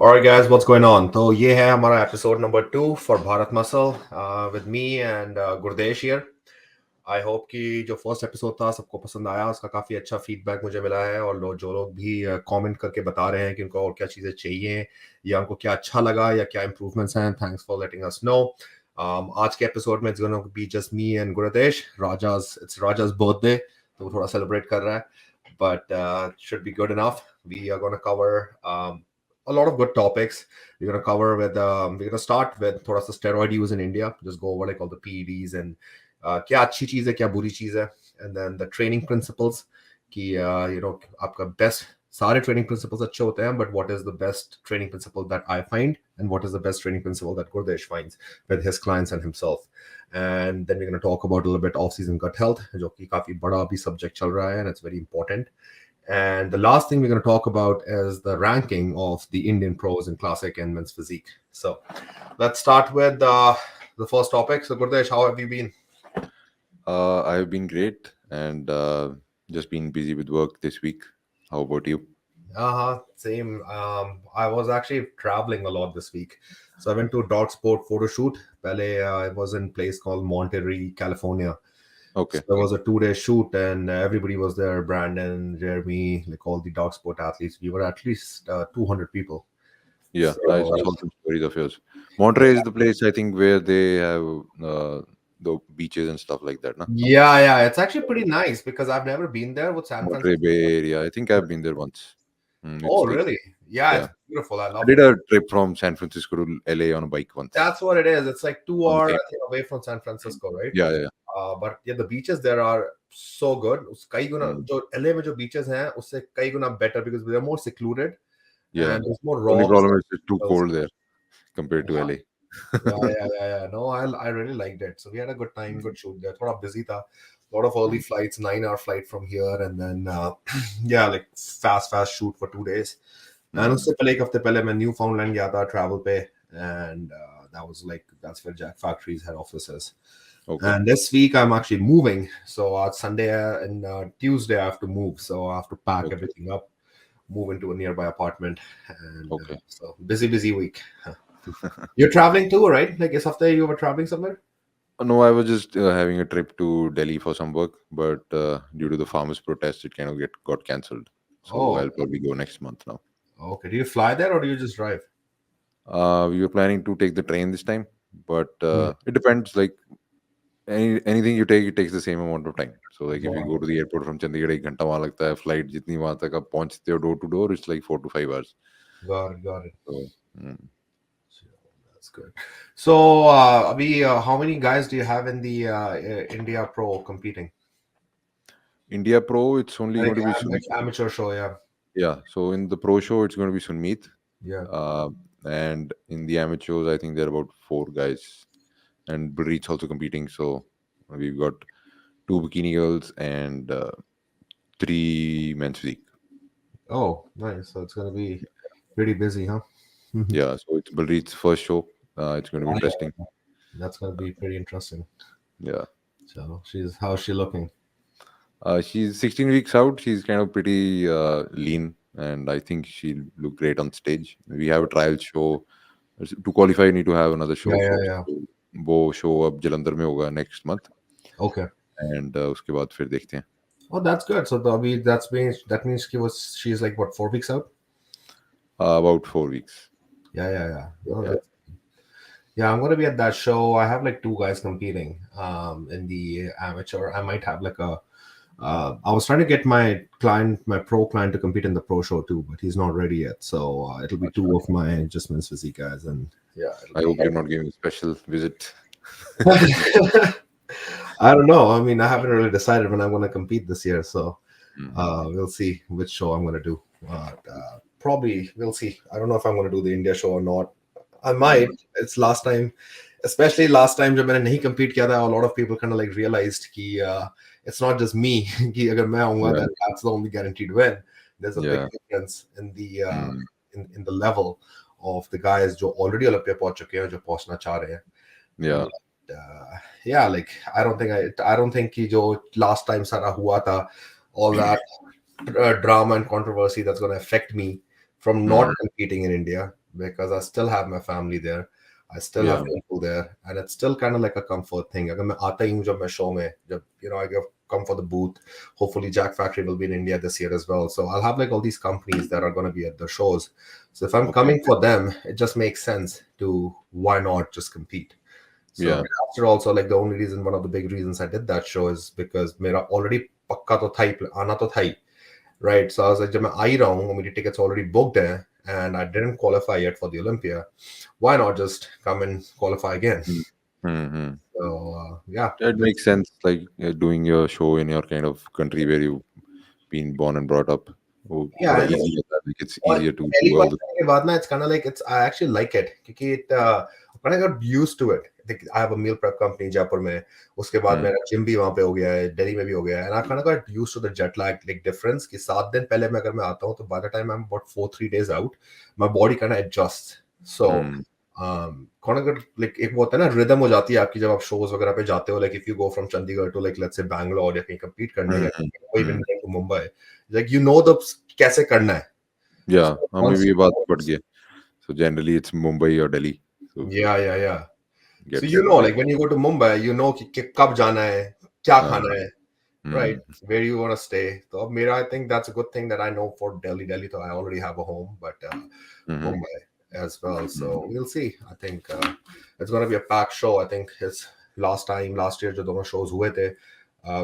Alright guys, what's going on? तो ये है हमारा episode number 2 for Bharat muscle with me and Gurdesh here. I hope कि जो फर्स्ट एपिसोड था सबको पसंद आया, उसका काफ़ी अच्छा फीडबैक मुझे मिला है और जो लोग भी कमेंट करके बता रहे हैं कि उनको और क्या चीज़ें चाहिए या उनको क्या अच्छा लगा या क्या इंप्रूवमेंट्स हैं, thanks for letting us know. आज के एपिसोड में it's gonna be just me and Gurdesh. Raja's birthday, तो वो थोड़ा सेलिब्रेट कर रहा है, but should be good enough. We are going to cover a lot of good topics. We're going to cover with we're going to start with थोड़ा सा steroid use in India. Just go over like all the PEDs and क्या अच्छी चीज़ है क्या बुरी चीज़ है, and then the training principles कि आपका best सारे training principles अच्छे होते हैं, but what is the best training principle that I find and what is the best training principle that Guradesh finds with his clients and himself. And then we're going to talk about a little bit off-season gut health, जो कि काफी बड़ा अभी subject चल रहा है and it's very important. And the last thing we're going to talk about is the ranking of the Indian pros in classic and men's physique. So let's start with the first topic. So Gurdesh, how have you been? I've been great and just been busy with work this week. How about you? Same. I was actually traveling a lot this week. So I went to a dog sport photo shoot. Pehle, I was in a place called Monterey, California. So Okay. there was a 2 day shoot and everybody was there. Brandon, Jeremy, like all the dog sport athletes. We were at least 200 people. Yeah, I So saw some stories of yours. Monterey is the place I think where they have the beaches and stuff like that, no? yeah, it's actually pretty nice because I've never been there with San Monterey Francisco. Bay Area. I think I've been there once. Oh, It's like, really? Yeah, yeah. it's beautiful. I I love did it. a trip from San Francisco to LA on a bike once. That's what it is. It's like two On the hours same. I think, away from San Francisco, right? Yeah, yeah. But yeah, the beaches there are so good. उस कई गुना Mm, जो LA में जो beaches हैं उससे कई गुना better because they're more secluded yeah. and there's more Only rocks problem and is it's too hills. cold there compared to LA. Yeah. No, I really liked it. So we had a good time, good shoot there. थोड़ा busy था. A lot of early flights, 9 hour flight from here, and then yeah, like fast shoot for 2 days. And उससे पहले एक हफ्ते पहले मैं Newfoundland गया था travel पे, and that was like that's where Jack Factory's head office is. Okay. And this week I'm actually moving. So on Sunday and Tuesday I have to move. So I have to pack Okay. everything up, move into a nearby apartment, and Okay. so busy week. You're traveling too, right? Like is after you were traveling somewhere? No, I was just having a trip to Delhi for some work, but due to the farmers' protest, it kind of got cancelled. So Oh, I'll probably go next month now. okay. Do you fly there or do you just drive? We were planning to take the train this time, but Hmm. it depends. Like anything you take, it takes the same amount of time. So like if you go Wow. to the airport from Chandigarh, एक घंटा वहाँ लगता है. Flight जितनी वहाँ तक आप पहुँचते हो door to door, it's like 4 to 5 hours. Got it. So mm. So, that's good. So, how many guys do you have in the India Pro competing? India Pro, it's only Like going to be amateur show, yeah. yeah. So in the pro show, it's going to be Sunmeet. Yeah. And in the amateurs, I think there are about 4 guys, and Breed's also competing. So we've got 2 bikini girls and 3 men's physique. Oh, nice. So it's gonna be pretty busy, huh? Mhm. Yeah, so it's Breed's first show. It's going to be Oh, interesting. yeah. That's gonna be pretty interesting. Yeah, So how's she looking? she's 16 weeks out. She's kind of pretty lean, and I think she'll look great on stage. We have a trial show. To qualify, you need to have another show first. Yeah. So, वो show अब जलंधर में होगा next month. Okay. And उसके बाद फिर देखते हैं. Oh, that's good. So that means she's like what, 4 weeks out? About 4 weeks. Yeah. Oh, Yeah. yeah, I'm gonna be at that show. I have like two guys competing in the amateur. I might have like a I was trying to get my pro client to compete in the pro show too, but he's not ready yet. So it'll be two of my adjustments physique guys, and yeah, I hope you're not giving a special visit. I don't know. I mean, I haven't really decided when I'm going to compete this year, so Mm. we'll see which show I'm going to do. Probably we'll see. I don't know if I'm going to do the India show or not. I might. It's last time, especially last time जब मैंने नहीं compete किया था, a lot of people kind of like realized कि it's not just me. कि अगर मैं आऊँगा, Yeah. then that's the only guaranteed win. There's a big Yeah. difference in the Mm. in the level of the guys जो already Olympia पहुंच चुके हैं, जो पहुंचना चाह रहे हैं. Yeah. Yeah, like I don't think कि जो last time सारा हुआ था, all that drama and controversy that's going to affect me from not competing in India. because I still have my family there. I still have Yeah. people there, and it's still kind of like a comfort thing. अगर मैं आता ही हूँ जब मैं show में, जब I come for the booth. Hopefully, Jack Factory will be in India this year as well. So I'll have like all these companies that are going to be at the shows. So if I'm Okay. coming for them, it just makes sense to why not just compete. So Yeah. after also, like the only reason, one of the big reasons I did that show is because मेरा already पक्का तो था ही, आना तो था ही, right? So I was like, जब मैं आ ही रहा हूँ, मेरी tickets already booked हैं, and I didn't qualify yet for the Olympia. Why not just come and qualify again? Mm-hmm. So yeah, It makes sense, like doing your show in your kind of country where you've been born and brought up. Oh, yeah. थोड़ा And easy होता है, like it's और easier to पहली do bar all the. करने के बाद ना, it's kind of like it's I actually like it क्योंकि it when I got used to it. I have a meal prep company Jaipur में, उसके बाद Hmm. मेरा जिम भी वहाँ पे हो गया है, दिल्ली में भी हो गया है, and I kind of got used to the jet lag like difference कि 7 दिन पहले मैं अगर मैं आता हूँ तो by the time I'm about 3 days out, my body kind of adjusts. So Hmm. kind of good, like एक वो होता है ना रिदम हो जाती है आपकी जब आप शोज वगैरह पे जाते हो, like if you go from Chandigarh to like let's say Bangalore या कहीं compete करने या कोई भी नहीं to Mumbai, like the कैसे करना है. Yeah, So हमें once भी ये you बात know, पड़ गया. So generally it's Mumbai or Delhi. So yeah. So gets like when you go to Mumbai, कि कब जाना है, क्या uh, खाना है, right? mm, Where you want to stay. So I think that's a good thing that I know for Delhi. So I already have a home, but mhm, Mumbai as well. mm, So we'll see. I think it's going to be a packed show. I think it's last year, जो दोनों shows हुए थे,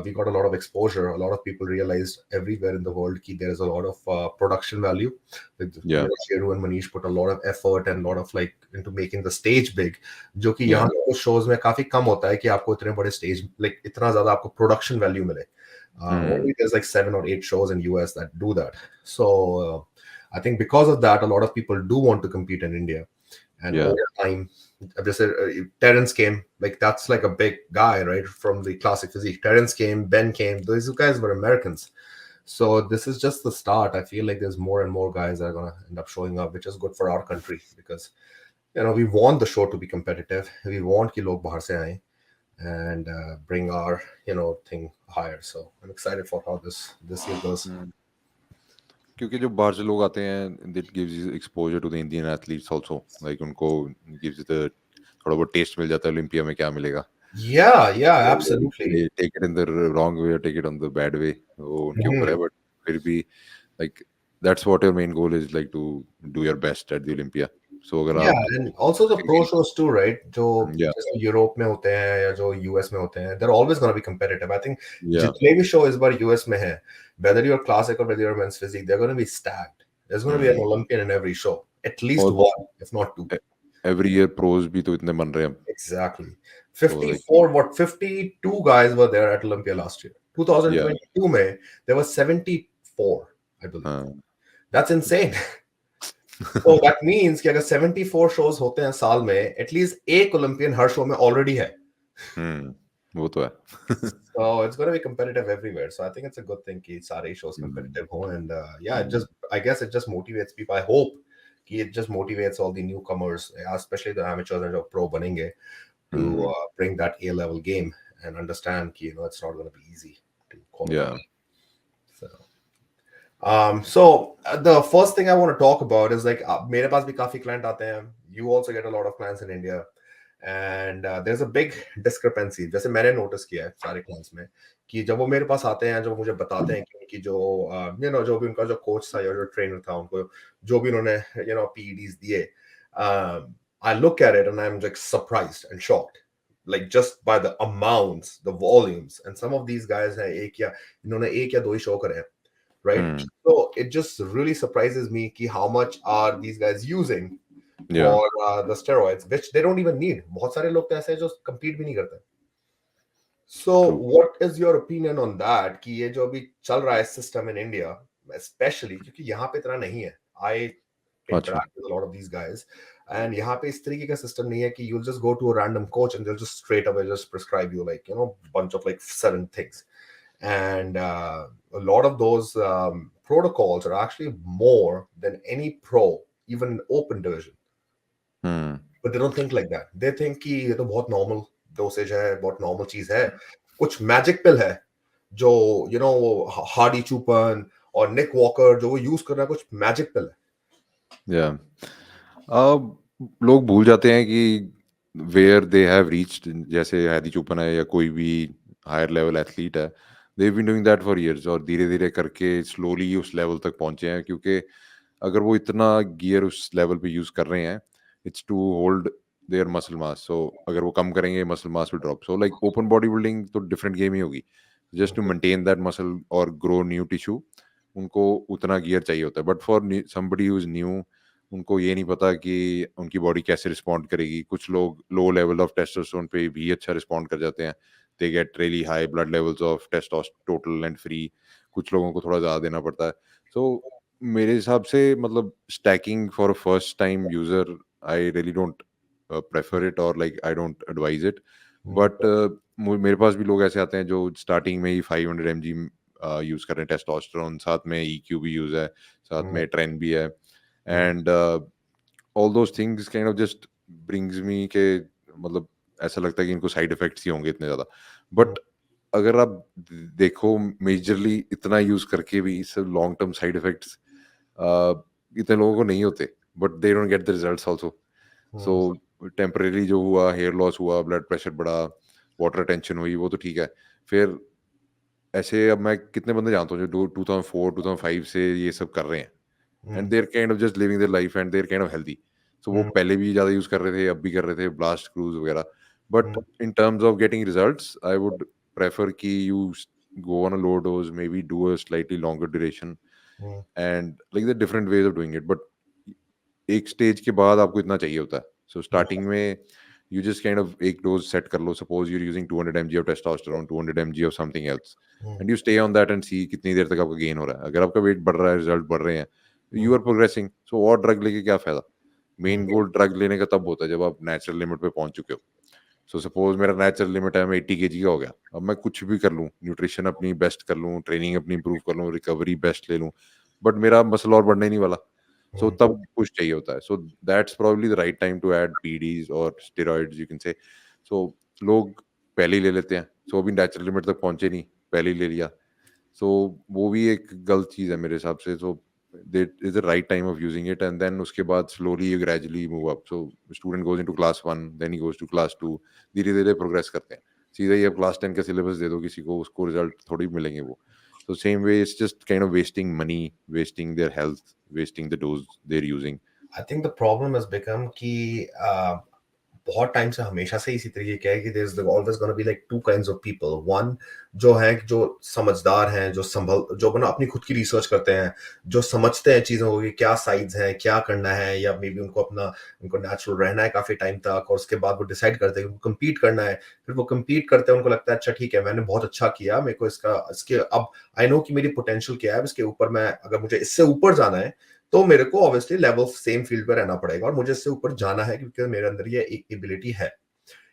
we got a lot of exposure. A lot of people realized everywhere in the world that there is a lot of production value. Like, yeah, Sheru and Manish put a lot of effort and a lot of like into making the stage big. जो कि yeah, यहाँ पे कुछ shows में काफी कम होता है कि आपको इतने बड़े stage like इतना ज़्यादा आपको production value मिले. mm, Only there's like 7 or 8 shows in US that do that. So I think because of that, a lot of people do want to compete in India. And yeah, over time, just Terrence came, like that's like a big guy, right? From the classic physique. Terrence came, Ben came. Those guys were Americans. So this is just the start. I feel like there's more and more guys that are gonna end up showing up, which is good for our country because we want the show to be competitive. We want कि लोग बाहर से आएं and bring our thing higher. So I'm excited for how this year goes. mm. क्योंकि जो बाहर से लोग आते हैं, that gives you exposure to the Indian athletes also. Like उनको gives you the थोड़ा बहुत taste मिल जाता है ओलंपिया में क्या मिलेगा. Yeah, If absolutely. they take it in the wrong way or take it on the bad way, वो उनके ऊपर है. Mhm. But फिर भी like that's what your main goal is, like to do your best at the Olympia. So अगर Yeah, आप and also the pro shows too, right? जो yeah, जैसे यूरोप में होते हैं या जो यूएस में होते हैं, they're always going to be competitive. I think yeah, जितने भी show इस बार यूएस में है, whether you're classic or whether you're men's physique, they're going to be stacked. There's going to be an mm. Olympian in every show, at least और one, if not two. every year pros भी तो इतने बन रहे हैं. Exactly. So like 52 guys were there at Olympia last year. yeah, 2022 में, there were 74, I believe. हाँ. That's insane. So that means कि अगर 74 shows होते हैं साल में, at least एक Olympian हर show में already है. वो तो है. So it's going to be competitive everywhere. So I think it's a good thing कि सारे shows competitive हो, and yeah, I guess it just motivates people. I hope कि it just motivates all the newcomers, especially the amateurs and जो pro बनेंगे, to bring that A-level game and understand कि it's not going to be easy to qualify. Yeah. So the first thing I want to talk about is like मेरे पास भी काफी client आते हैं. You also get a lot of clients in India, and there's a big discrepancy. जैसे मैंने notice किया है सारे clients में कि जब वो मेरे पास आते हैं, जब वो मुझे बताते हैं कि उनकी जो जो भी उनका जो coach था या जो trainer था, उनको जो भी उन्होंने PEDs दिए, I look at it and I'm like surprised and shocked, like just by the amounts, the volumes, and some of these guys हैं इन्होंने एक या दो ही show करे हैं. Right? So it just really surprises me ki how much are these guys using Yeah. for the steroids, which they don't even need. बहुत सारे लोग तो ऐसे हैं जो compete भी नहीं करते. So True. what is your opinion on that? कि ये जो अभी चल रहा है system in India, especially क्योंकि यहाँ पे इतना नहीं है. I अच्छा. interact with a lot of these guys, and यहाँ पे इस तरीके का system नहीं है कि you'll just go to a random coach and they'll just straight away just prescribe you like bunch of like 7 things. And a lot of those protocols are actually more than any pro, even in open division. But they don't think like that. They think कि ये तो बहुत normal dosage है, बहुत normal चीज है. कुछ magic pill है जो Hardy Chupin और Nick Walker जो वो use कर रहा है, कुछ magic pill है. Yeah. लोग भूल जाते हैं कि वेयर दे हैव रीच्ड, जैसे हैदी चुपन है या कोई भी हायर लेवल एथलीट है, they been doing that for years, और धीरे धीरे करके स्लोली उस लेवल तक पहुंचे हैं, क्योंकि अगर वो इतना गियर उस लेवल पे यूज कर रहे हैं, it's to hold their muscle mass, so अगर वो कम करेंगे muscle mass will drop, so like open bodybuilding तो डिफरेंट गेम ही होगी, just to maintain that muscle और ग्रो न्यू टिश्यू, उनको उतना गियर चाहिए होता है, but for somebody who is new, उनको ये नहीं पता कि उनकी बॉडी कैसे रिस्पॉन्ड करेगी। कुछ लोग लो लेवल ऑफ टेस्टोस्टेरोन पे भी अच्छा रिस्पॉन्ड कर जाते हैं, they get really high blood levels of testosterone total and free, कुछ लोगों को थोड़ा ज़्यादा देना पड़ता है। सो मेरे हिसाब से मतलब stacking for a first time user, I really don't prefer it, और like I don't advise it, but मेरे पास भी लोग ऐसे आते हैं जो स्टार्टिंग में ही 500 mg यूज कर रहे हैं टेस्टोस्टेरोन, साथ में EQ भी यूज है, साथ में ट्रेन भी है, and all those things kind of just brings me के मतलब ऐसा लगता है कि इनको साइड इफेक्ट्स ही होंगे इतने ज़्यादा, बट अगर आप देखो मेजरली इतना यूज करके भी इस लॉन्ग टर्म साइड इफेक्ट्स इतने लोगों को नहीं होते, but they don't get the results also. So temporary जो हुआ, हेयर लॉस हुआ, ब्लड प्रेशर बढ़ा, वाटर टेंशन हुई, वो तो ठीक है, फिर ऐसे अब मैं कितने बंदे जानता हूँ जो 2004 2005 से ये सब कर रहे हैं, and they're kind of just living their life and they're kind of healthy. So वो पहले भी ज़्यादा यूज़ कर रहे थे, अब भी कर रहे थे, ब्लास्ट क्रूज वगैरह, but in terms of getting results I would prefer कि you go on a lower dose, maybe do a slightly longer duration, and like the different ways of doing it, but एक stage के बाद आपको इतना चाहिए होता है, so starting में यू जस्ट काइंड ऑफ एक डोज सेट कर लो, suppose you are using 200 mg of testosterone, 200 mg of something else, and you stay on that and see कितनी देर तक आपका गेन हो रहा है। अगर आपका वेट बढ़ रहा है, रिजल्ट बढ़ रहे हैं, यू आर प्रोग्रेसिंग, सो और ड्रग लेके क्या फायदा। मेन गोल ड्रग लेने का तब होता है जब आप नेचुरल लिमिट पे पहुंच चुके हो। सो सपोज मेरा नेचुरल लिमिट है, मैं 80 kg का हो गया, अब मैं कुछ भी कर लूँ, न्यूट्रिशन अपनी बेस्ट कर लूँ, ट्रेनिंग अपनी इंप्रूव कर लूँ, रिकवरी बेस्ट ले लूँ, बट मेरा मसल और बढ़ने ही नहीं वाला, सो तब पुश चाहिए होता है। So that's probably the right time to add PEDs और steroids, you can say. So लोग पहले ही ले लेते हैं, सो अभी नेचुरल लिमिट तक पहुंचे नहीं, पहले ही ले लिया, सो वो भी एक गलत चीज़ है मेरे हिसाब से। सो that is the right time of using it, and then उसके बाद slowly you gradually move up, so student goes into class 1, then he goes to class 2, धीरे धीरे प्रोग्रेस करते हैं। सीधा ही अब क्लास 10 का सिलेबस दे दो किसी को, उसको रिजल्ट थोड़ी मिलेंगे वो। so same way it's just kind of wasting money, wasting their health, wasting the dose they're using. I think the problem has become कि बहुत टाइम से हमेशा से इसी तरीके क्या है कि there's always going to be like two kinds of people. One जो है जो समझदार हैं, जो जो बना अपनी खुद की रिसर्च करते हैं, जो समझते हैं चीजों को कि क्या साइड्स हैं, क्या करना है, या मे बी उनको नेचुरल रहना है काफी टाइम तक, और उसके बाद वो डिसाइड करते हैं कि उनको कम्पीट करना है। फिर वो कम्पीट करते हैं, उनको लगता है अच्छा ठीक है, मैंने बहुत अच्छा किया, मेरे को इसके अब आई नो कि मेरी पोटेंशियल क्या है, इसके ऊपर मैं अगर मुझे इससे ऊपर जाना है तो मेरे को ऑब्वियसली लेवल सेम फील्ड पे रहना पड़ेगा, और मुझे इससे ऊपर जाना है क्योंकि मेरे अंदर ये एक एबिलिटी है।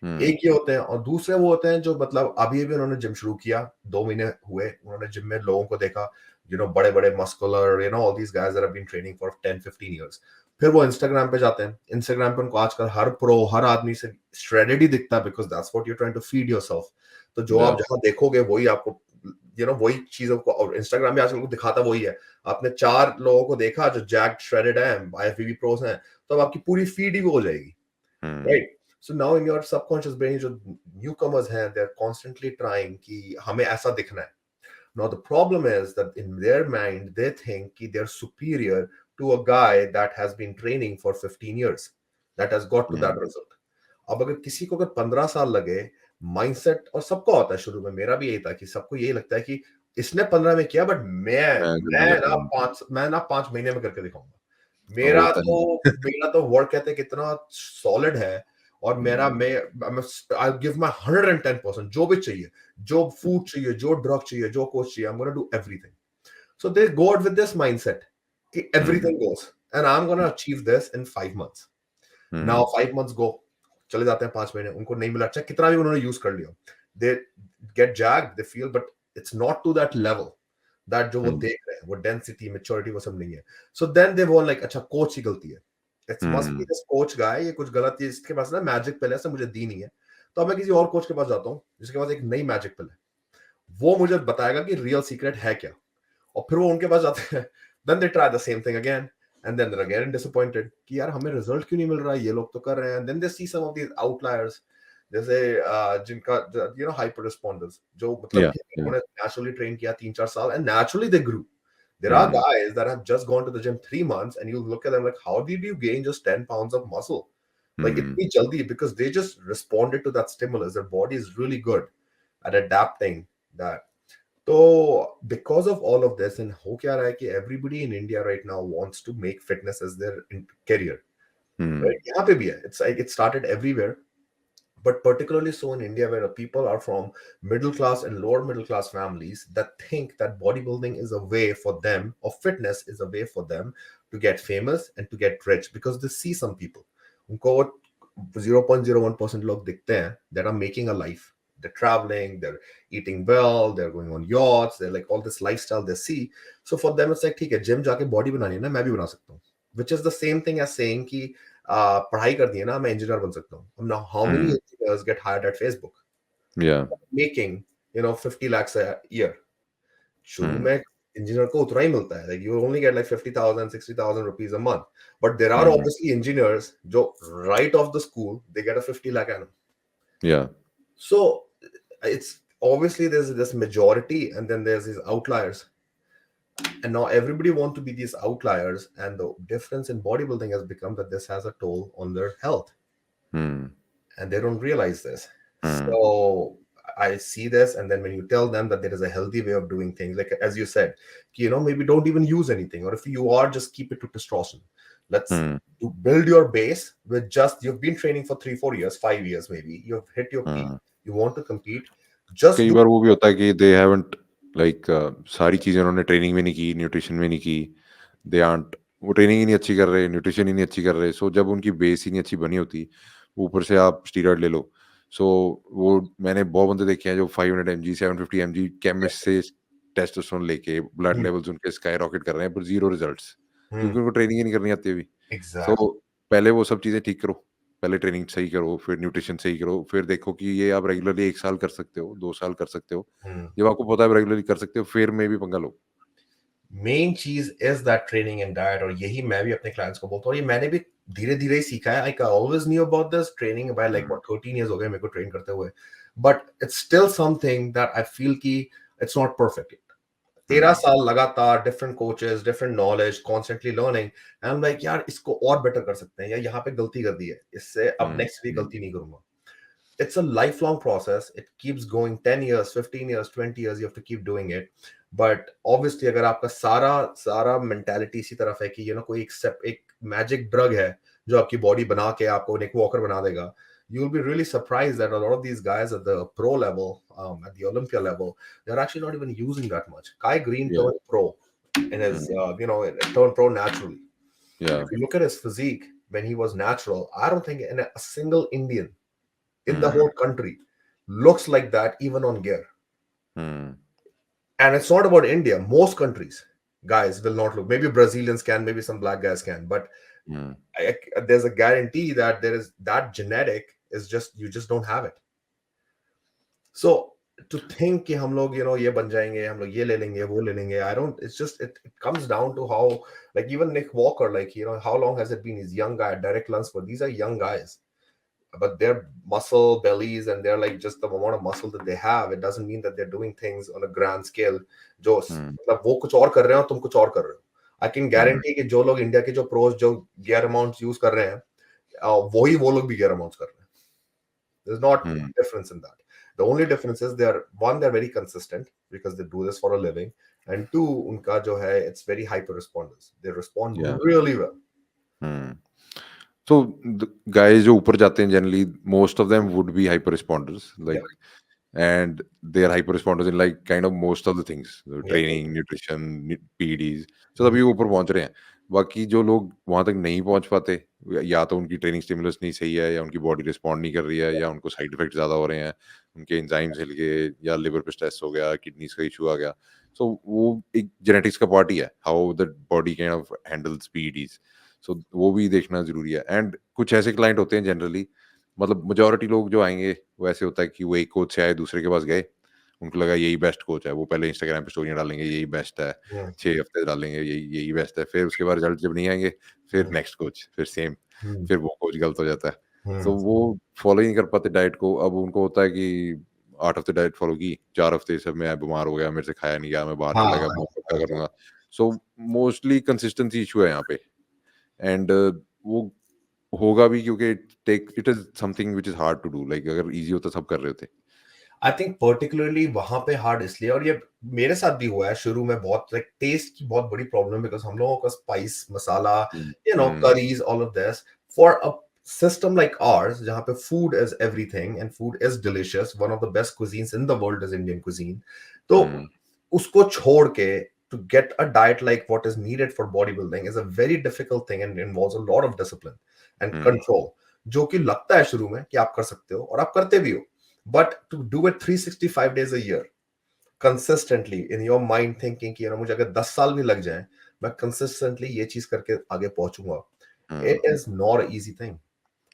एक ये होते हैं, और दूसरे वो होते हैं जो मतलब अभी अभी उन्होंने जिम शुरू किया, 2 महीने हुए, उन्होंने जिम में लोगों को देखा, बड़े बड़े muscular, all these guys have been training for 10-15 years. फिर वो इंस्टाग्राम पे जाते हैं, इंस्टाग्राम पे उनको आजकल हर आदमी से श्रेडेड ही दिखता है, because that's what you are trying to feed yourself. तो जो आप जहां देखोगे वही आपको, वही चीजों को, और इंस्टाग्राम पे आजकल को दिखाता वही है। आपने 4 लोगों को देखा जो जैक्ड श्रेडेड है, IFBB प्रोस हैं, तो अब आपकी पूरी फीड ही वो हो जाएगी, right? So now in your subconscious brain, जो newcomers हैं, they're constantly trying कि हमें ऐसा दिखना है। Now the problem is that in their mind, they think कि they're superior to a guy that has been training for 15 years, that has got to that result. अब अगर किसी को अगर 15 साल लगे, माइंडसेट, और सबको होता है, शुरू में मेरा भी यही था कि सबको यही लगता है कि इसने 15 में किया, बट मैं जल्दी कर दूंगा, 5 महीने में करके दिखाऊंगा। होता है। मेरा तो वर्क एथिक इतना सॉलिड है, और आई गिव माय 110%, जो भी चाहिए, जो फूड चाहिए, जो ड्रग चाहिए, जो कोच चाहिए, I am gonna do everything. So they go out with this mindset कि everything goes, and I am gonna achieve this in 5 months. Now 5 months go, चले जाते हैं 5 महीने, उनको नहीं मिला, चाहे कितना भी उन्होंने यूज कर लिया, they get jagged, they feel, but it's not to that level, that जो वो देख रहे हैं, वो डेंसिटी, मैच्योरिटी, वो सब नहीं है। सो देन दे वो लाइक अच्छा कोच की गलती है, it's must be this coach guy, ये कुछ गलत है, इसके पास ना मैजिक पिल है, से मुझे दी नहीं है, तो अब मैं किसी और कोच के पास जाता हूँ जिसके पास एक नई मैजिक पिल है, वो मुझे बताएगा कि रियल सीक्रेट है क्या, और फिर वो उनके पास जाते हैं, then they try the same thing again, and then they're again disappointed कि यार हमें result क्यों नहीं मिल रहा है, ये लोग तो कर रहे हैं. And then they see some of these outliers, जैसे जिनका hyper responders, जो मतलब Yeah, ठीक है, yeah. उन्होंने naturally train किया 3-4 साल and naturally they grew. There are Hmm. guys that have just gone to the gym 3 months and you look at them like, how did you gain just 10 pounds of muscle? Like Hmm. itni jaldi, because they just responded to that stimulus. Their body is really good at adapting that. So because of all of this, and ho kya raha hai ki everybody in India right now wants to make fitness as their career. Hmm. Right? Yahan pe bhi hai. It's like it started everywhere, but particularly so in India, where the people are from middle class and lower middle class families that think that bodybuilding is a way for them, or fitness is a way for them to get famous and to get rich, because they see some people. उनको 0.01% लोग दिखते हैं that are making a life. They're traveling, they're eating well, they're going on yachts, they're like all this lifestyle they see. So for them, it's like, ठीक है, gym जाके body बनानी है ना, मैं भी बना सकता हूँ. Which is the same thing as saying कि पढ़ाई कर दी है ना, मैं इंजीनियर बन सकता हूँ. Now, how many Hmm. engineers get hired at Facebook Yeah. making 50 lakhs a year? शुरू Hmm. में इंजीनियर को उतना ही मिलता है. Like you only get like 50,000, 60,000 rupees a month. But there are Hmm. obviously engineers जो right off the school they get a 50 lakh annum. Yeah. So it's obviously there's this majority and then there's these outliers. And now everybody want to be these outliers, and the difference in bodybuilding has become that this has a toll on their health, Hmm. and they don't realize this. Hmm. So I see this, and then when you tell them that there is a healthy way of doing things, like as you said, maybe don't even use anything, or if you are, just keep it to testosterone. Let's Hmm. build your base with just, you've been training for 3-4 years, 5 years, maybe you've hit your peak, Hmm. you want to compete, just कई do. बार वो भी होता है कि they haven't like सारी चीज़ें उन्होंने training में नहीं की, न्यूट्रिशन में नहीं की, दे आंट वो ट्रेनिंग ही नहीं अच्छी कर रहे, न्यूट्रिशन ही नहीं अच्छी कर रहे, सो जब उनकी बेस ही नहीं अच्छी बनी होती, ऊपर से आप स्टीरॉयड ले लो, सो वो मैंने बहुत बंदे देखे हैं जो 500 mg 750 mg केमिस्ट से टेस्टोस्टेरोन लेके ब्लड Hmm, लेवल्स उनके स्काई रॉकेट कर रहे हैं पर जीरो रिजल्ट्स, hmm, क्योंकि उनको ट्रेनिंग ही नहीं करनी आती अभी. सो exactly. पहले वो सब चीज़ें ठीक करो, पहले ट्रेनिंग सही करो, फिर न्यूट्रिशन सही करो, फिर देखो कि ये आप रेगुलरली 1 साल कर सकते हो, 2 साल कर सकते हो. Hmm. जब आपको पता है आप रेगुलरली कर सकते हो, फिर मे बी पंगा लो. मेन चीज is that training and diet, और यही मैं भी अपने क्लाइंट्स को बोलता हूँ, ये मैंने भी धीरे धीरे ही सीखा है. I always knew about this training bye like hmm, 13 years हो गए मेरे को ट्रेन करते हुए, but it's still something that I feel कि इट्स नॉट परफेक्ट. 13 हुँ, साल लगातार different coaches, different knowledge, constantly learning, and I am like यार इसको और बेटर कर सकते हैं, या यहाँ पे गलती कर दी है, इससे अब हुँ, नेक्स्ट वीक हुँ, गलती नहीं करूंगा. It's a lifelong process. It keeps going 10 years, 15 years, 20 years. You have to keep doing it. But obviously, अगर आपका सारा सारा mentality इसी तरफ है कि कोई एक magic drug है जो आपकी body बना के आपको एक walker बना देगा, you'll be really surprised that a lot of these guys at the pro level, at the Olympia level, they're actually not even using that much. Kai Green yeah, turned pro in his, hmm, turned pro naturally. yeah, If you look at his physique when he was natural, I don't think in a single Indian in the hmm, whole country looks like that, even on gear. Hmm, And it's not about India. Most countries, guys will not look. Maybe Brazilians can, maybe some black guys can, but hmm, there's a guarantee that there is that genetic is just, you just don't have it. So to think कि हम लोग ये बन जाएंगे, हम लोग ये ले लेंगे, वो ले लेंगे, I don't. It's just it comes down to how, like even Nick Walker, like how long has it been? He's young guy, Derek Lunsford. These are young guys, but their muscle bellies and they're like just the amount of muscle that they have, it doesn't mean that they're doing things on a grand scale. जो हुँ, मतलब वो कुछ और कर रहे हो, तुम कुछ और कर रहे हो. I can हुँ, guarantee कि जो लोग इंडिया के जो प्रोज जो गियर अमाउंट्स यूज कर रहे हैं, वही वो लोग भी गियर अमाउंट्स कर रहे हैं. There's not hmm, difference in that. The only difference is they're very consistent because they do this for a living, and two, उनका जो है, it's very hyper responders. They respond yeah, really well. Hmm. So the guys जो ऊपर जाते हैं generally most of them would be hyper responders Yeah, like and they are hyper responders in like kind of most of the things, yeah, yeah. training, nutrition, PEDs. So Mhm. तभी वो ऊपर पहुंच रहे हैं. बाकी जो लोग वहां तक नहीं पहुंच पाते, या तो उनकी ट्रेनिंग स्टिमुलस नहीं सही है, या उनकी बॉडी रिस्पॉन्ड नहीं कर रही है, या उनको साइड इफेक्ट ज्यादा हो रहे हैं, उनके एंजाइम्स हिल गए, या लिवर पे स्ट्रेस हो गया, किडनीज का इशू आ गया. सो वो एक जेनेटिक्स का पार्ट ही है, how the body kind of handles PEDs. सो वो भी देखना जरूरी है. एंड कुछ ऐसे क्लाइंट होते हैं जनरली, मतलब मेजोरिटी लोग जो आएंगे वो ऐसे होता है कि वो एक कोच से आए, दूसरे के पास गए, उनको लगा यही बेस्ट कोच है, वो पहले इंस्टाग्राम पे स्टोरियाँ डालेंगे, यही बेस्ट है, हम्म, 6 हफ्ते डालेंगे, यही यही बेस्ट है, फिर उसके बाद रिजल्ट जब नहीं आएँगे, फिर हम्म, नेक्स्ट कोच, फिर सेम, हम्म, फिर वो कोच गलत हो जाता है। तो हम्म, वो फॉलो ही नहीं कर पाते डाइट को, अब उनको होता है कि 8 हफ्ते डाइट फॉलो की, 4 हफ्ते से मैं बीमार हो गया, मेरे से खाया नहीं गया, मैं बाहर हाँ चला गया, हाँ, मैं क्या हाँ, करूँगा? सो मोस्टली कंसिस्टेंसी इश्यू है यहाँ पे एंड वो होगा भी क्योंकि it is something which is hard to do like अगर ईज़ी होता सब कर रहे होते। आई थिंक पर्टिकुलरली वहां पे हार्ड इसलिए, और ये मेरे साथ भी हुआ है शुरू में, बहुत लाइक टेस्ट की बहुत बड़ी प्रॉब्लम, बिकॉज हम लोगों का spice masala, hmm, hmm, curries, all of this, for a system like ours जहाँ पे food is everything and food is delicious, one of the best cuisines in the world is Indian cuisine, तो हुँ, उसको छोड़ के to get a diet like what is needed for bodybuilding is a very difficult thing and involves a lot of discipline and hmm, control, जो कि लगता है शुरू में कि आप कर सकते हो और आप करते भी हो, but to do it 365 days a year consistently in your mind thinking कि मुझे अगर 10 साल भी लग जाए, मैं consistently ये चीज करके आगे पहुंचूंगा, हुँ, it is not an easy thing.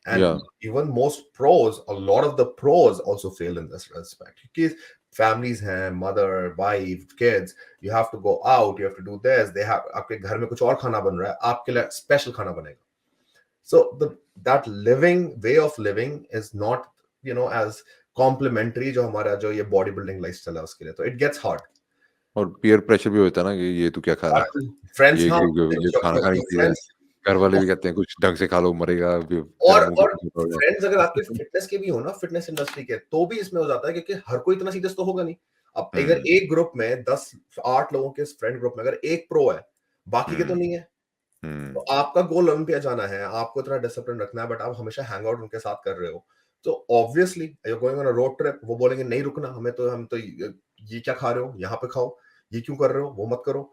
And या even most pros, a lot of the pros also fail in this respect. Because families हैं, mother, wife, kids, you have to go out, you have to do this. They have आपके घर में कुछ और खाना बन रहा है, आपके लिए special खाना बनेगा. So that living way of living is not as complimentary जो हमारा जो ये बॉडी बिल्डिंग लाइफस्टाइल है उसके लिए, तो it gets hard. और पीयर प्रेशर भी होता है ना कि ये तू क्या खा रहा है? Friends, ये हाँ, ये खाना खाने your की चीज़ है। friends, घर वाले भी कहते हैं कुछ ढंग से खा लो मरेगा फिर तेरा और मुँह और कितना छोटा हो गया। फ्रेंड्स अगर आपके फिटनेस के भी हो ना, फिटनेस इंडस्ट्री के, तो भी इसमें हो जाता है क्योंकि हर कोई इतना सीरियस तो होगा नहीं. अब अगर हुँ, एक ग्रुप में 10 8 लोगों के फ्रेंड ग्रुप में अगर एक प्रो है, बाकी के तो हुँ, नहीं है, तो हुँ, आपका गोल ओलंपिया जाना है, आपको इतना डिसिप्लिन रखना है, बट आप हमेशा हैंग आउट उनके साथ कर रहे हो, तो obviously you going on a road trip, वो बोलेंगे नहीं रुकना, हम तो ये क्या खा रहे हो, यहाँ पे खाओ, ये क्यों कर रहे हो, वो मत करो.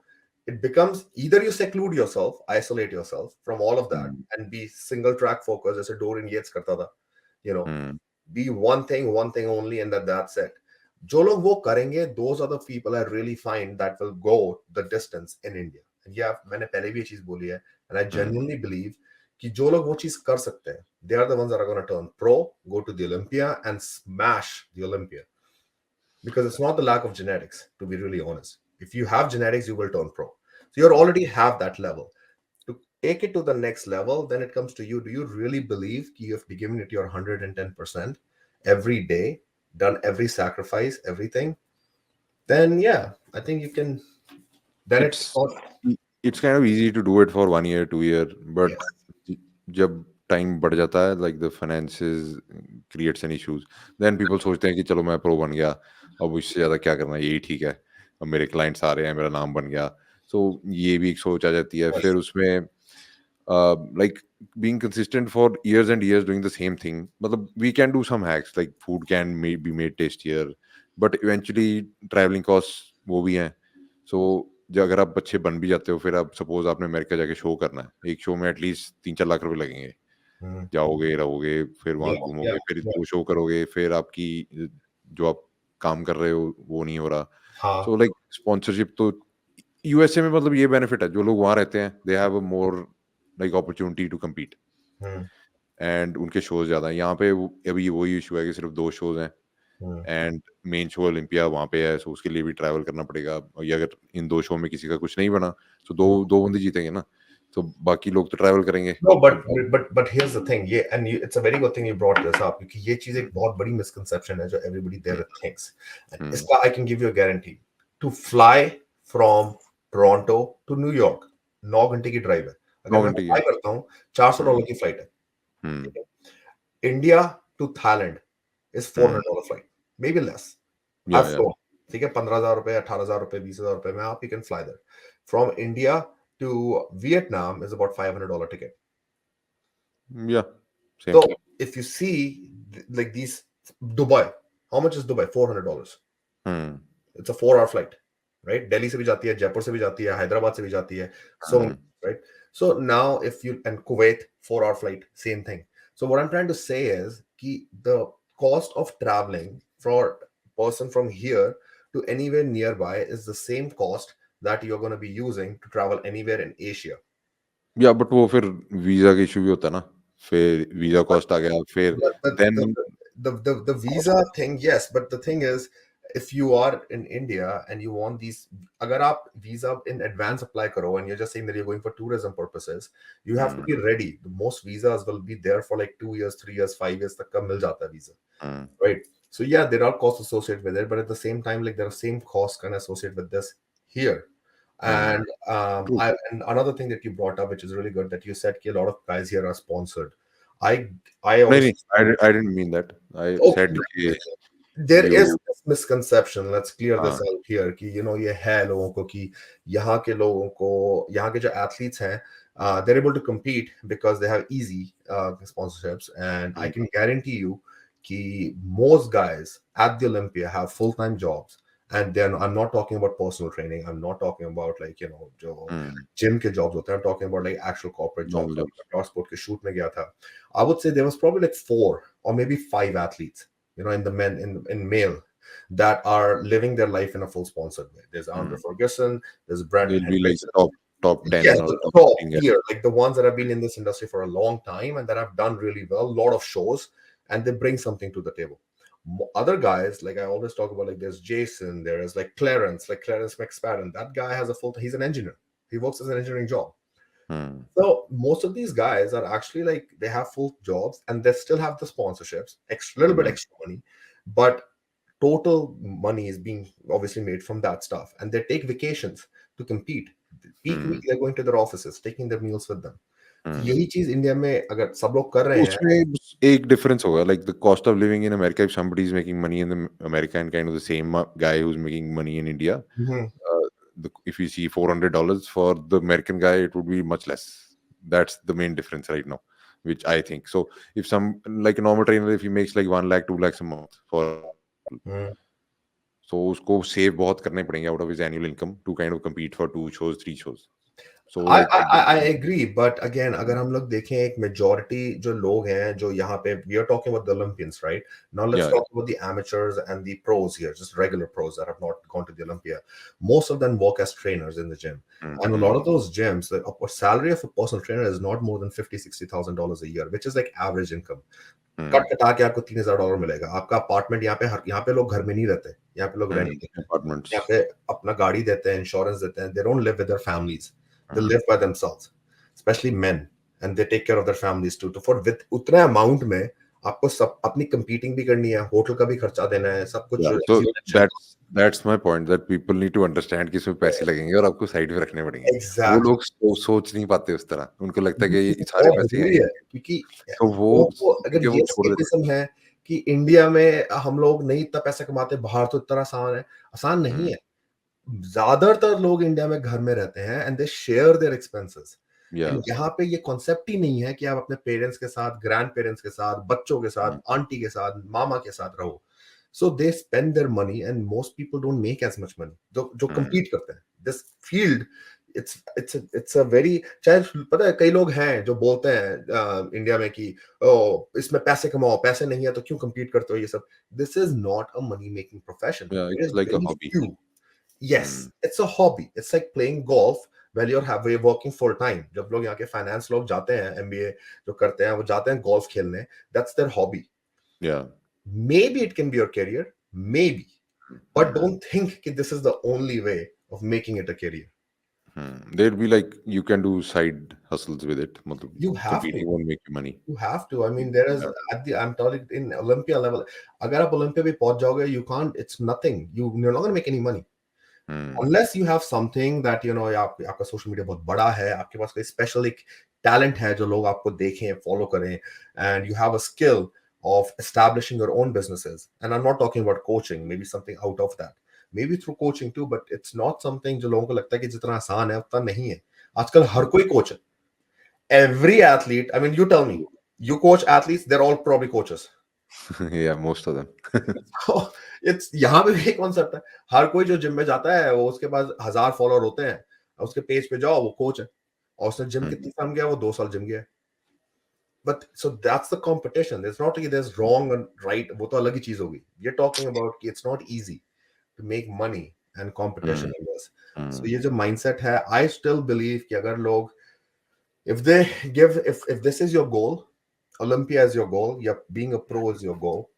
It becomes either you seclude yourself, isolate yourself from all of that, hmm, and be single track focused, जैसे डोरिन येट्स करता था, you know, hmm, be one thing only, and that's it. जो लोग वो करेंगे, those are the people I really find that will go the distance in India. And yeah, मैंने पहले भी ये चीज बोली है, and I hmm, genuinely believe कि जो लोग वो चीज कर सकते हैं, they are the ones that are going to turn pro, go to the Olympia, and smash the Olympia. Because it's not the lack of genetics, to be really honest. If you have genetics, you will turn pro. So you already have that level. To take it to the next level, then it comes to you. Do you really believe you have given it your 110% every day, done every sacrifice, everything? Then yeah, I think you can. Then it's it's not. It's kind of easy to do it for 1 year, 2 year but Yes. ज जब time बढ़ जाता है like the finances creates an issues then people सोचते हैं कि चलो मैं प्रो बन गया, अब इससे ज़्यादा क्या करना है, यही ठीक है, अब मेरे क्लाइंट्स आ रहे हैं, मेरा नाम बन गया। सो ये भी एक सोच आ जाती है, फिर Yes. उसमें like being consistent for years and years doing the same thing, मतलब we can do some hacks like food can be made tastier but eventually traveling costs वो भी हैं। so जो अगर आप अच्छे बन भी जाते हो, फिर आप सपोज आपने अमेरिका जाके शो करना है, एक शो में एटलीस्ट 3-4 लाख रुपए लगेंगे, Mhm. जाओगे रहोगे फिर Yeah. वहाँ Yeah. घूमोगे, फिर Yeah. 2 शो करोगे, फिर आपकी जो आप काम कर रहे हो वो नहीं हो रहा। हाँ. सो लाइक स्पॉन्सरशिप तो यूएसए में मतलब ये बेनिफिट है, जो लोग वहाँ रहते हैं they have a more like opportunity to compete Mhm. And उनके शोज ज़्यादा हैं। यहाँ पे अभी वही इशू है कि सिर्फ 2 शोज हैं Mhm. And main show Olympia वहाँ पे है, सो उसके लिए भी ट्रैवल करना पड़ेगा, और ये अगर इन 2 शो में किसी का कुछ नहीं बना तो दो दो बंदे जीतेंगे ना, तो बाकी लोग तो ट्रैवल करेंगे। No, but अब but but here's the thing. Yeah, and it's a very good thing you brought this up क्योंकि ये चीज एक बहुत बड़ी misconception है जो everybody hmm, there thinks. And हुँ, इसका I can give you a guarantee. To fly from Toronto to New York, 9 घंटे की ड्राइव है. 9 अगर मैं घंटे की है। fly करता हूँ, $400 हुँ, की फ्लाइट है. हुँ, ठीक है. India to Thailand is hmm, $400 flight, maybe less. I've या flown. ठीक है, 15,000 रुपए, 18,000 रुपए, 20,000 रुपए में आप you can fly there. From India to Vietnam is about $500 ticket. या same. So if you see like these Dubai, how much is Dubai? $400. Hmm, It's a 4 hour flight, right? Delhi से भी जाती है, जयपुर से भी जाती है, हैदराबाद से भी जाती है. So hmm, right. So now if you and Kuwait 4 hour flight, same thing. So what I'm trying to say is कि the cost of traveling for person from here to anywhere nearby is the same cost that you're going to be using to travel anywhere in Asia. या but वो फिर visa का issue भी होता है ना, फिर वीज़ा But कॉस्ट आ गया, फिर but then the visa thing, yes, but the thing is, if you are in India and you want these, agar aap visa in advance apply karo and you're just saying that you're going for tourism purposes, you have to be ready. The most visas will be there for like 2 years, 3 years, 5 years tak ka mil jata hai visa, right? So yeah, there are costs associated with it, but at the same time, like there are same costs kind of associated with this here. And True. and another thing that you brought up, which is really good, that you said ki a lot of guys here are sponsored. I I नहीं also नहीं, I didn't mean that. I oh, said कि there is you this misconception. Let's clear this हाँ out here कि ये है लोगों को कि यहाँ के लोगों को, यहाँ के जो athletes हैं, they're able to compete because they have easy sponsorships, and I can guarantee you कि most guys at the Olympia have full-time jobs. And then I'm not talking about personal training. I'm not talking about like जो gym के jobs होते हैं. I'm talking about like actual corporate jobs. normal jobs. Sport के shoot में गया था. I would say there was probably like 4 or maybe 5 athletes, in the men in male, that are living their life in a full sponsored way. There's Andre Ferguson, there's Brandon They'll be like Henderson. the top 10 Yes, or the top top 15 guys. tier, like the ones that have been in this industry for a long time and that have done really well, a lot of shows, and they bring something to the table. Other guys, like I always talk about, like there's Jason, there is like Clarence McSpadden. That guy has a he's an engineer. He works as an engineering job. So most of these guys are actually like they have full jobs and they still have the sponsorships, little bit extra money, but total money is being obviously made from that stuff, and they take vacations to compete. Peak week they're going to their offices, taking their meals with them. यही चीज India में अगर सब लोग कर रहे हैं. उसमें एक difference होगा, like the cost of living in America. If somebody is making money in America and kind of the same guy who's making money in India, if you see $400 for the American guy, it would be much less. That's the main difference right now, which I think. So if some like a normal trainer, if he makes like 1 lakh, 2 lakhs a month, for example, so उसको save बहुत करने पड़ेंगे out of his annual income to kind of compete for 2 shows, 3 shows. So like I agree, but again, अगर हम लोग देखें एक majority जो लोग हैं जो यहाँ पे, we are talking about the Olympians, right? Now let's talk about the amateurs and the pros here, just regular pros that have not gone to the Olympia. Most of them work as trainers in the gym, and a lot of those gyms, the salary of a personal trainer is not more than $50,000-$60,000 a year, which is like average income. Cut कटा के आपको $3,000 मिलेगा. आपका apartment यहाँ पे लोग घर में नहीं रहते, यहाँ पे लोग रेंट देते हैं, यहाँ पे अपना गाड़ी देते हैं, इंश्योरेंस देते हैं. They don't live with their families. They live by themselves, especially men, and they take care of their families too. तो for with उतने amount में आपको सब अपनी competing भी करनी है, होटल का भी खर्चा देना है, सब कुछ. So that's my point, that people need to understand कि इसमें पैसे लगेंगे और आपको साइड पे रखने पड़ेंगे. वो लोग सोच नहीं पाते उस तरह. उनको लगता है कि ये सारे पैसे हैं, क्योंकि तो वो अगर ये escapism है कि इंडिया में हम लोग नहीं इतना पैसा कमाते, बाहर तो इतना आसान नहीं है. ज्यादातर लोग इंडिया में घर में रहते हैं and they share their expenses. यहाँ पे ये कॉन्सेप्ट ही नहीं है कि आप अपने पेरेंट्स के साथ, ग्रैंड पेरेंट्स के साथ, बच्चों के साथ, आंटी के साथ, मामा के साथ रहो. So they spend their money and most people don't make as much money जो compete करते हैं. This field it's a very, चाहे पता है कई लोग हैं जो बोलते हैं इंडिया में कि इसमें पैसे कमाओ, पैसे नहीं है तो क्यों compete करते हो ये सब. This is not a money making profession. it's like a hobby. Yes, it's a hobby. It's like playing golf while you're working full time. जब लोग यहाँ के फाइनेंस लोग जाते हैं, MBA जो करते हैं, वो जाते हैं golf खेलने. That's their hobby. Yeah. Maybe it can be your career, maybe, but don't think that this is the only way of making it a career. There'd be like you can do side hustles with it. You have competing to. won't make you money. You have to. I mean, there is I'm telling you, in Olympia level, अगर आप Olympia भी पहुंच जाओगे, you can't. It's nothing. You're not going to make any money. Unless you have something that आपका social media बहुत बड़ा है, आपके पास कोई स्पेशल एक टैलेंट है जो लोग आपको देखें, फॉलो करें, and you have a skill of establishing your own businesses. And I'm not talking about coaching, maybe something out of that, maybe through coaching too, but it's not something जो लोगों को लगता है कि जितना आसान है उतना नहीं है. आजकल हर कोई कोच है. Every athlete, I mean, you tell me, you coach athletes, they're all probably coaches. Yeah, most of them. It's यहाँ पे भी एक कॉन्सेप्ट है. हर कोई जो जिम में जाता है वो उसके पास 1000 फॉलोअर होते हैं, उसके पेज पे जाओ वो कोच है, और उसने जिम कितनी साल गया, वो 2 साल जिम गया. But so that's the competition. It's not like there's wrong and right. वो तो अलग ही चीज होगी. We're talking about कि it's not easy to make money and competition in this. So ये जो mindset है, I still believe कि अगर लोग, if this is your goal, Olympia is your goal, yeah, being a pro is your goal,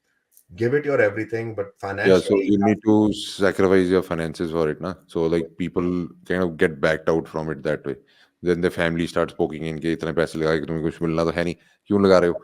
give it your everything, but Yeah, so financially, you need to sacrifice your finances for it, na? So like people kind of get backed out from it that way. Then the family starts poking in कि इतने पैसे लगा के तुम्हें कुछ मिलना तो है नहीं, क्यों लगा रहे हो?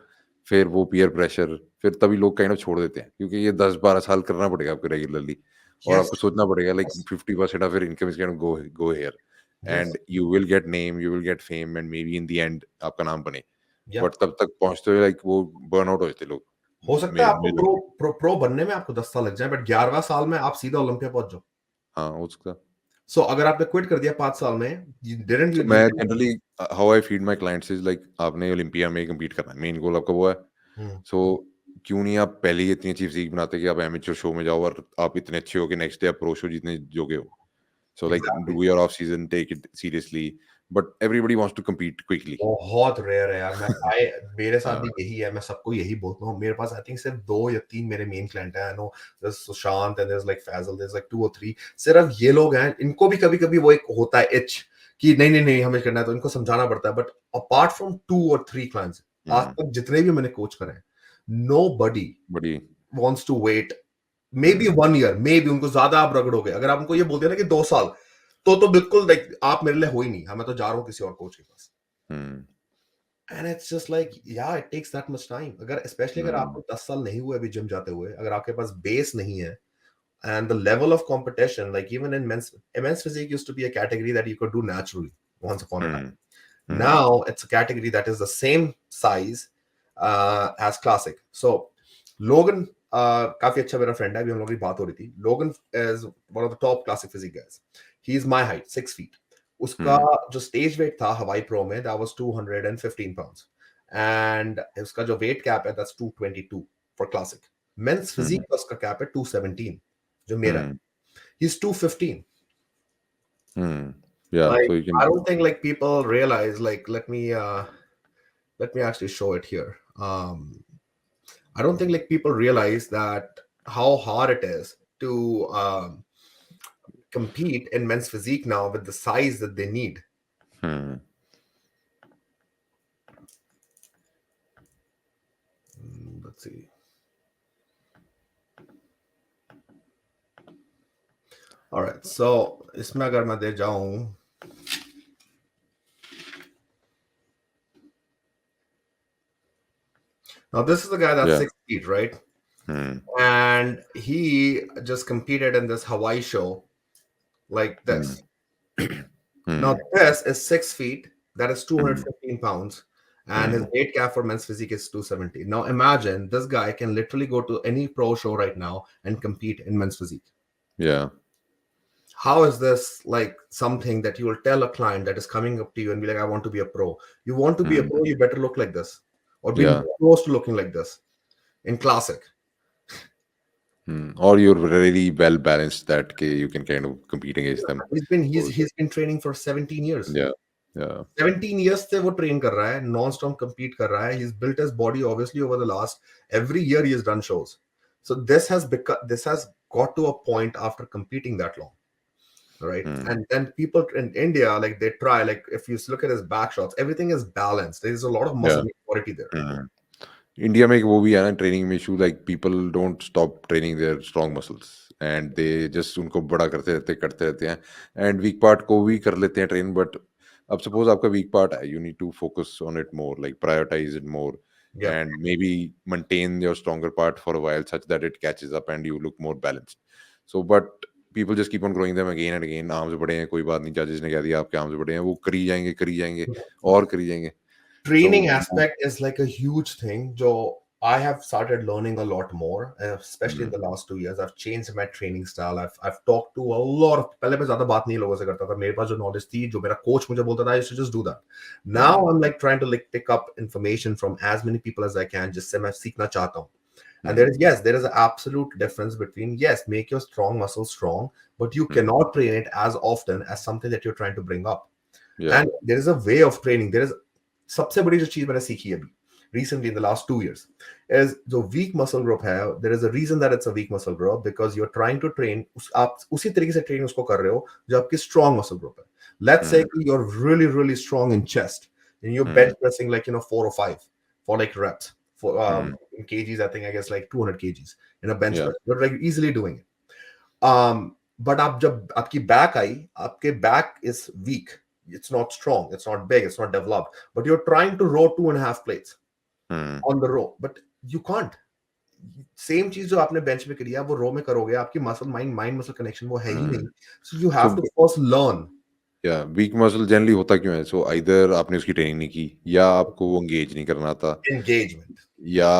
फिर वो peer pressure, फिर तभी लोग kind of छोड़ देते हैं क्योंकि ये 10-12 साल करना पड़ेगा आपको regularly और yes, आपको सोचना पड़ेगा like yes, 50% of your income is going to go here yes, and you will get name, you will get fame and maybe in the end आपका नाम बने. yeah. But तब तक पहुंचते हुए like वो burn out हो जाते लोग. हो सकता है आपको मेरे प्रो बनने में आपको 10 साल लग जाए, बट 11वां साल में आप सीधा ओलंपिया पहुंच जाओ. हाँ हो सकता है. सो अगर आपने क्विट कर दिया 5 साल में, So you मैं didn't. Generally how I feed my clients is like आपने ओलंपिया में compete करना है, मेन गोल आपका वो है. हम्म, सो क्यों नहीं आप पहले ही इतनी अच्छी फिजिक बनाते कि आप एमेच्योर शो में जाओ और आप इतने अच्छे हो कि नेक्स्ट डे आप प्रो शो जीतने जोगे हो. So like exactly. Do your off season, take it seriously, but everybody wants to compete quickly. बहुत रेयर है यार. मेरे साथ भी यही है. मैं सबको यही बोलता हूँ. मेरे पास आई थिंक सिर्फ 2 या 3 मेरे मेन क्लाइंट हैं. I know there's Sushant and there's like Faisal, there's like 2 or 3. सिर्फ ये लोग हैं. इनको भी कभी कभी वो एक होता है इच कि नहीं नहीं नहीं हमें करना है, तो इनको समझाना पड़ता है. But apart from 2 or 3 clients, आज तक जितने भी मैंने कोच करे, nobody बड़ी wants to wait maybe 1 year, maybe उनको ज्यादा आप रगड़ोगे. अगर आप उनको ये बोलते हैं ना कि 2 साल, तो बिल्कुल like आप मेरे लिए हो ही नहीं. हाँ, मैं तो जा रहा हूँ किसी और कोच के पास. And it's just like, yeah, it takes that much time. अगर especially अगर आपको 10 साल नहीं हुए अभी जिम जाते हुए, अगर आपके पास बेस नहीं है, and the level of competition, like even in men's physique used to be a category that you could do naturally once upon a time. Now it's a category that is the same size as classic. So Logan काफी अच्छा मेरा friend है. अभी हम लोगों की बात हो रही थी. Logan is one of the top classic physique guys. He is my height, 6 feet. उसका जो स्टेज वेट था हवाई प्रो में, that was 215 pounds. And उसका जो वेट कैप है, that's 222 for classic. Men's physique का उसका कैप है 217, जो मेरा है. He's 215. Yeah, Like, so you can I don't think like people realize, like, let me actually show it here. I don't think like people realize that how hard it is to compete in men's physique now with the size that they need. Let's see. All right, so इसमें अगर मैं दे जाऊं, now this is the guy that's 6 feet, right? And he just competed in this Hawaii show like this. Now this is 6 feet, that is 215 pounds, and his weight cap for men's physique is 270. Now imagine this guy can literally go to any pro show right now and compete in men's physique. yeah. How is this like something that you will tell a client that is coming up to you and be like, I want to be a pro? You want to be a pro, you better look like this, or be close to looking like this in classic. Or you're really well balanced that you can kind of compete against them. He's been training for 17 years. Yeah. 17 years से वो train कर रहा है, non-stop compete कर रहा है. He's built his body obviously over the last, every year he has done shows. So this has got to a point after competing that long, right? And then people in India, like they try, like if you look at his back shots, everything is balanced. There is a lot of muscle quality there. India में एक वो भी है ना training में issue, like people don't stop training their strong muscles and they just उनको बड़ा करते रहते हैं एंड वीक पार्ट को भी कर लेते हैं ट्रेन. बट अब सपोज आपका वीक पार्ट है, you need to focus on it more, like prioritize it more and maybe maintain your stronger part for a while such that it catches up and you look more balanced. So but people just keep on growing them again and again. Arms बड़े हैं, कोई बात नहीं, जजेस ने कह दिया आपके आर्म्स बड़े हैं, वो करी जाएंगे और करी जाएंगे. Training aspect is like a huge thing. जो I have started learning a lot more, especially in the last 2 years. I've changed my training style. I've talked to a lot of. पहले मैं ज़्यादा बात नहीं लोगों से करता था. मेरे पास जो knowledge थी, जो मेरा coach मुझे बोलता था, I used to just do that. Now I'm like trying to like pick up information from as many people as I can, जिससे मैं सीखना चाहता हूँ. And there is an absolute difference between, yes, make your strong muscles strong, but you cannot train it as often as something that you're trying to bring up. And there is a way of training. There is सबसे बड़ी जो चीज मैंने सीखी है अभी recently in the last 2 years is जो weak muscle group है. There is a reason that it's a weak muscle group because you're trying to train, आप उसी तरीके से ट्रेन उसको कर रहे हो जो आपकी strong muscle group है. Let's say you're really strong in chest and you're bench pressing like 4 or 5 for like reps. for Hmm. in kgs. I think I guess like 200 kgs in a bench Yeah. press. You're like easily doing it. But आप जब आपकी back आई, आपके back is weak. It's not strong. It's not big. It's not developed. But you're trying to row 2.5 plates Hmm. on the row, but you can't. Same चीज जो आपने bench में करी है वो रो में करोगे, आपकी मसल माइंड मसल कनेक्शन वो है ही Hmm. नहीं. So you have So to first learn. या वीक मसल जनरली होता क्यों है? सो आइदर आपने उसकी ट्रेनिंग नहीं की, या आपको वो एंगेज नहीं करना आता, Engagement. या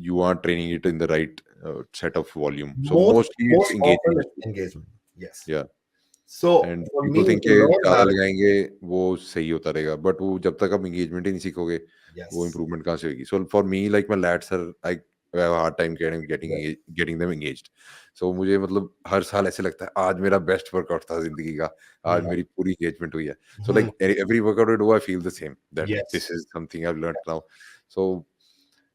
you are training it in the right set of volume. So Most mostly it's most often engagement it's issue. engagement. Yes. या So and for people me think to के learn ज़्यादा that, लगाएँगे वो सही होता रहेगा, but वो जब तक आप एंगेजमेंट ही नहीं सीखोगे, वो yes, इम्प्रूवमेंट कहाँ से होगी? So for me like my lats are I have a hard time yes, getting them engaged. So मुझे मतलब हर साल ऐसे लगता है आज मेरा बेस्ट वर्कआउट था ज़िंदगी का, आज yeah, मेरी पूरी एंगेजमेंट हुई है. सो mhm, like every workout I do I feel the same that this yes, is something I have learned now. So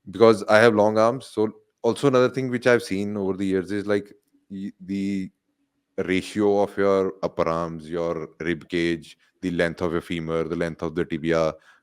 because I have long arms. So also another thing which I've seen over the years is like the ratio of your upper arms, your rib cage, the length of your femur, the length of the tibia,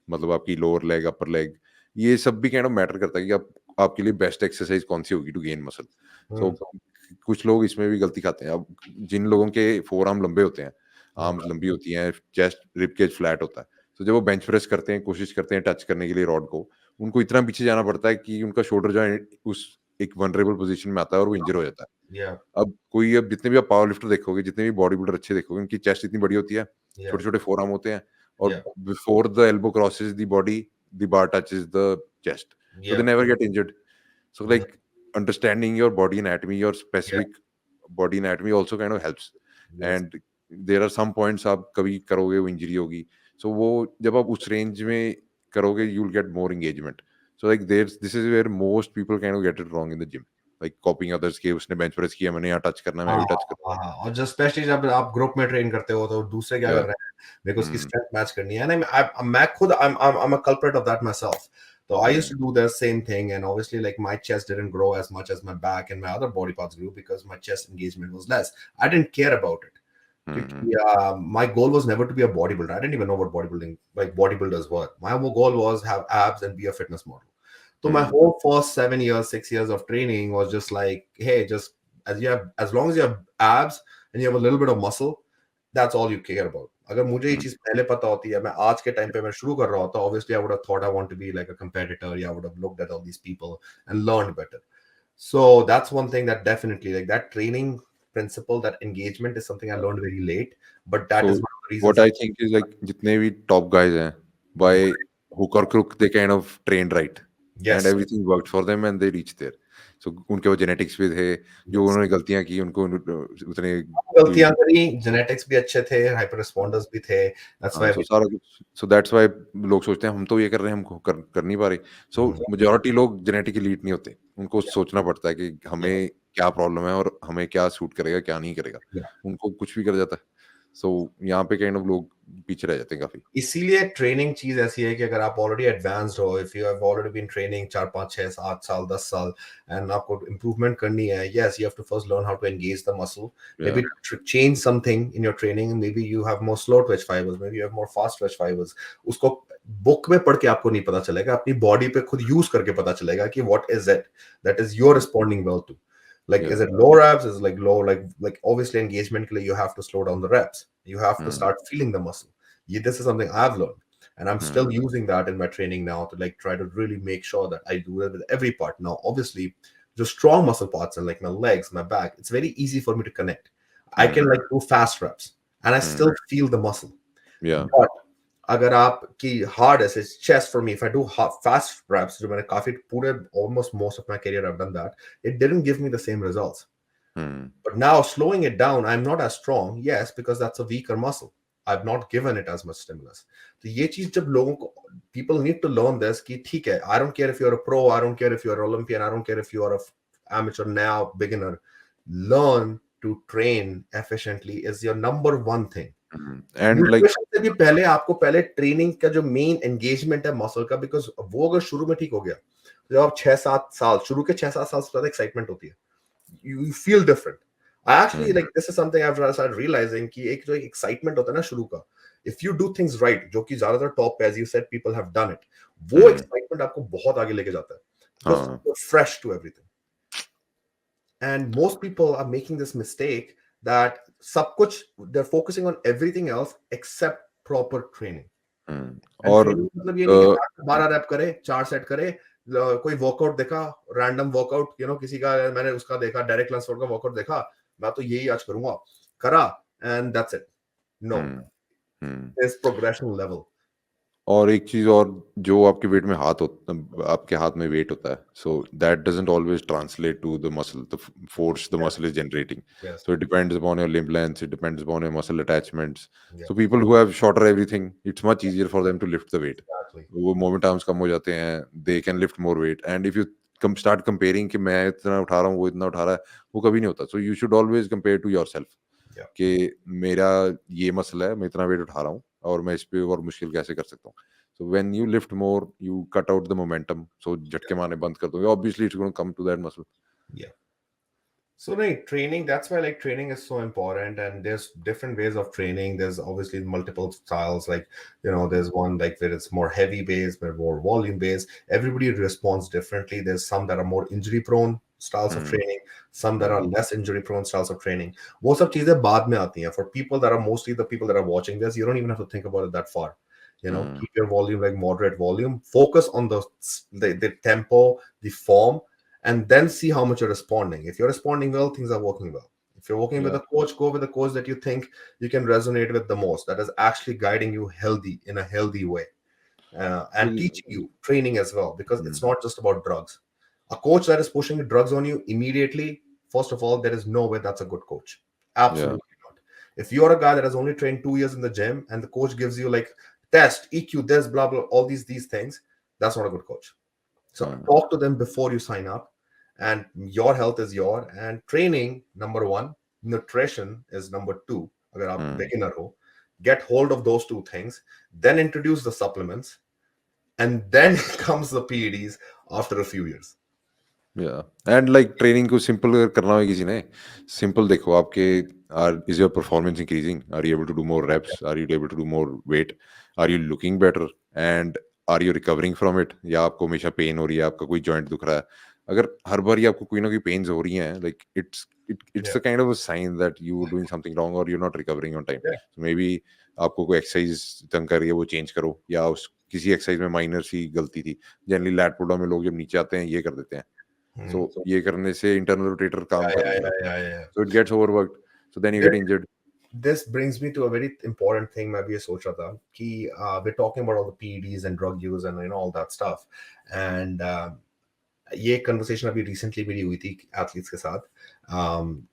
मतलब आपकी lower leg, अपर leg, ये सब भी kind of matter करता है कि आप आपके लिए बेस्ट एक्सरसाइज कौन सी होगी to gain muscle. So mm, कुछ लोग इसमें भी गलती खाते हैं. अब जिन लोगों के फोर आर्म लंबे होते हैं, mm, आर्म्स लंबी होती हैं, चेस्ट रिब केज फ्लैट होता है, तो जब वो बेंच प्रेस करते हैं, कोशिश करते हैं टच करने के लिए रॉड को, उनको इतना पीछे जाना पड़ता है कि उनका शोल्डर जो है उस एक वनरेबल पोजीशन में आता है और वो इंजर हो जाता है. yeah, अब जितने भी आप पावर लिफ्टर देखोगे, जितने भी बॉडी बिल्डर अच्छे देखोगे, उनकी चेस्ट इतनी बड़ी होती है, yeah, छोटे-छोटे फोरआर्म होते हैं, और yeah, before the elbow crosses the body, the bar touches the chest, so they yeah, never get injured. So mhm, like understanding your body anatomy, your yeah, specific body anatomy also kind of helps. yes. And there are some points आप कभी करोगे वो injury होगी. So वो जब आप उस range में करोगे, you'll get more engagement. So like this is where most people kind of get it wrong in the gym. Like copying others के, उसने बेंच प्रेस किया, मैंने यहाँ टच करना है, मैं हाँ, भी टच करूँ. हाँ, हाँ. और जस्ट स्पेशली जब आप ग्रुप में ट्रेन करते हो तो दूसरे क्या कर Yeah. रहे हैं, मेरे को उसकी Hmm. स्ट्रेंथ मैच करनी है. नहीं, मैं खुद I'm a culprit of that myself. So I used Hmm. to do the same thing, and obviously like my chest didn't grow as much as my back and my other body parts grew because my chest engagement was less. I didn't care about it. Hmm. क्योंकि, my goal was never to be a bodybuilder. I didn't even know what bodybuilding, like bodybuilders were. My whole goal was have abs and be a fitness model. So my Hmm. whole first 7 years, 6 years of training was just like, hey, just as long as you have abs and you have a little bit of muscle, that's all you care about. अगर मुझे ये Hmm. चीज पहले पता होती है, मैं आज के टाइम पे मैं शुरू कर रहा होता, obviously I would have thought I want to be like a competitor. Yeah, I would have looked at all these people and learned better. So that's one thing that definitely, like that training principle, that engagement is something I learned very late. But that So is one of the what reasons. I think is like जितने भी top guys हैं, by hook or crook they kind of trained right, and Yes, everything worked for them and they reached there. So उनके वो genetics भी थे, जो yes. उन्होंने गलतियां की उनको उतने कोई. गलतियां करी, जेनेटिक्स भी अच्छे थे, हाइपर रिस्पॉन्डर्स भी थे. That's हाँ, why सो सारा कुछ, सो दैट्स व्हाई लोग सोचते हैं हम तो ये कर रहे हैं, हम कर नहीं पा रहे. सो मेजॉरिटी लोग जेनेटिक एलीट नहीं होते, उनको सोचना पड़ता है कि yeah, हमें क्या प्रॉब्लम है और हमें क्या सूट करेगा, क्या नहीं करेगा. yeah. उनको कुछ भी कर जाता है. सो यहाँ पे काइंड ऑफ लोग पीछे रह जाते हैं काफी. इसीलिए ट्रेनिंग चीज ऐसी है कि अगर आप ऑलरेडी एडवांस्ड हो, if you have already been training 4 5 6 7 साल 10 साल, एंड आपको इंप्रूवमेंट करनी है, yes you have to first learn how to engage the muscle, या maybe change something in your training. Maybe you have more slow twitch fibers, maybe you have more fast twitch fibers. उसको book में पढ़ के आपको नहीं पता चलेगा, अपनी बॉडी पे खुद यूज करके पता चलेगा कि what is it that is you're responding well to. Like, या. is it low reps? Is it like low, like obviously engagement, you have to slow down the reps. You have to start feeling the muscle. Yeah, this is something I've learned, and I'm still using that in my training now to like try to really make sure that I do it with every part. Now, obviously, the strong muscle parts and like my legs, my back, it's very easy for me to connect. I can like do fast reps, and I still feel the muscle. या. But अगर आपकी hardest is chest for me, if I do fast reps, जो मैंने काफी पूरे almost most of my career I've done that, it didn't give me the same results. But now slowing it down, I'm not as strong, yes, because that's a weaker muscle. I've not given it as much stimulus. तो ये चीज जब लोगों को, people need to learn this कि ठीक है, I don't care if you're a pro, I don't care if you're an Olympian, I don't care if you're a amateur now, beginner. Learn to train efficiently is your number one thing. And like nutrition से भी पहले आपको पहले training का जो main engagement है muscle का, because वो अगर शुरू में ठीक हो गया, तो जब आप 6 7 साल, शुरू के 6 7 साल से ज्यादा एक्साइटमेंट होती है, you feel different. I actually like, this is something I've started realizing कि एक जो एक्साइटमेंट होता है ना शुरू का, if you do things right, जो कि ज्यादातर टॉप पे, as you said, people have done it, वो एक्साइटमेंट आपको बहुत आगे लेके जाता है. because हाँ you're fresh to everything. And most people are making this mistake that सब कुछ they're focusing on everything else except proper training. And और ट्रेनिंग मतलब ये नहीं कि 12 रैप करे, 4 सेट करे, कोई वर्कआउट देखा, रैंडम वर्कआउट, किसी का मैंने उसका देखा, डायरेक्ट लंच का वर्कआउट देखा, मैं तो यही आज करूंगा, करा, and that's it. No, this progression level. और एक चीज और, जो आपके वेट में आपके हाथ में वेट होता है, so that doesn't always translate to the muscle, the force the muscle is generating. Yes. So it depends upon your limb length, it depends upon your muscle attachments. Yeah. So people who have shorter everything, it's much easier for them to lift the weight. Exactly. वो moment arms कम हो जाते हैं, they can lift more weight. And if you start comparing कि मैं इतना उठा रहा हूँ, वो इतना उठा रहा है, वो कभी नहीं होता. So you should always compare to yourself. Yeah. कि मेरा ये मसल है, मैं इतना वेट उठा रहा हूँ और मैं इस पे और मुश्किल कैसे कर सकता हूँ. So when you lift more, you cut out the momentum. So झटके मारने बंद कर दोगे. Obviously, it's going to come to that muscle. Yeah. So training, that's why training is so important, and there's different ways of training. There's obviously multiple styles, there's one where it's more heavy based, more volume based. Everybody responds differently. There's some that are more injury prone styles of training, some that are less injury prone styles of training. वो सब चीजें बाद में आती हैं. For people that are mostly the people that are watching this, you don't even have to think about it that far. Keep your volume moderate volume. Focus on the tempo, the form, and then see how much you're responding. If you're responding well, things are working well. If you're working with a coach, go with a coach that you think you can resonate with the most, that is actually guiding you in a healthy way, and teaching you training as well, because it's not just about drugs. A coach that is pushing drugs on you immediately, first of all, there is no way that's a good coach. Absolutely not. If you're a guy that has only trained 2 years in the gym and the coach gives you test, EQ, this, blah, blah, all these things, that's not a good coach. So talk to them before you sign up, and your health is and training, number 1, nutrition is number 2. Agar aap beginner ho, get hold of those 2 things, then introduce the supplements, and then comes the PEDs after a few years. And training को simple करना है किसी ने, simple देखो आपके is your performance increasing, are you able to do more reps, are you able to do more weight, are you looking better, and are you recovering from it, या आपको हमेशा पेन हो रही है, आपका कोई जॉइंट दुख रहा है. अगर हर बार आपको कोई ना कोई पेन्स हो रही हैं, it's a kind of a sign that you are doing something wrong or you're not recovering on time. So maybe आपको कोई एक्सरसाइज तंग कर रही है, वो चेंज करो, या उस किसी एक्सरसाइज में माइनर सी गलती थी. जनरली लैट पुल डाउन में लोग जब नीचे आते हैं ये कर देते हैं, so ये करने से इंटरनल रोटेटर काम करता है, so it gets overworked, so then you get injured. This brings me to a very important thing. मैं भी ये सोच रहा था कि we're talking about all the PEDs and drug use and all that stuff, and ये conversation अभी recently मेरी हुई थी एथलीट्स के साथ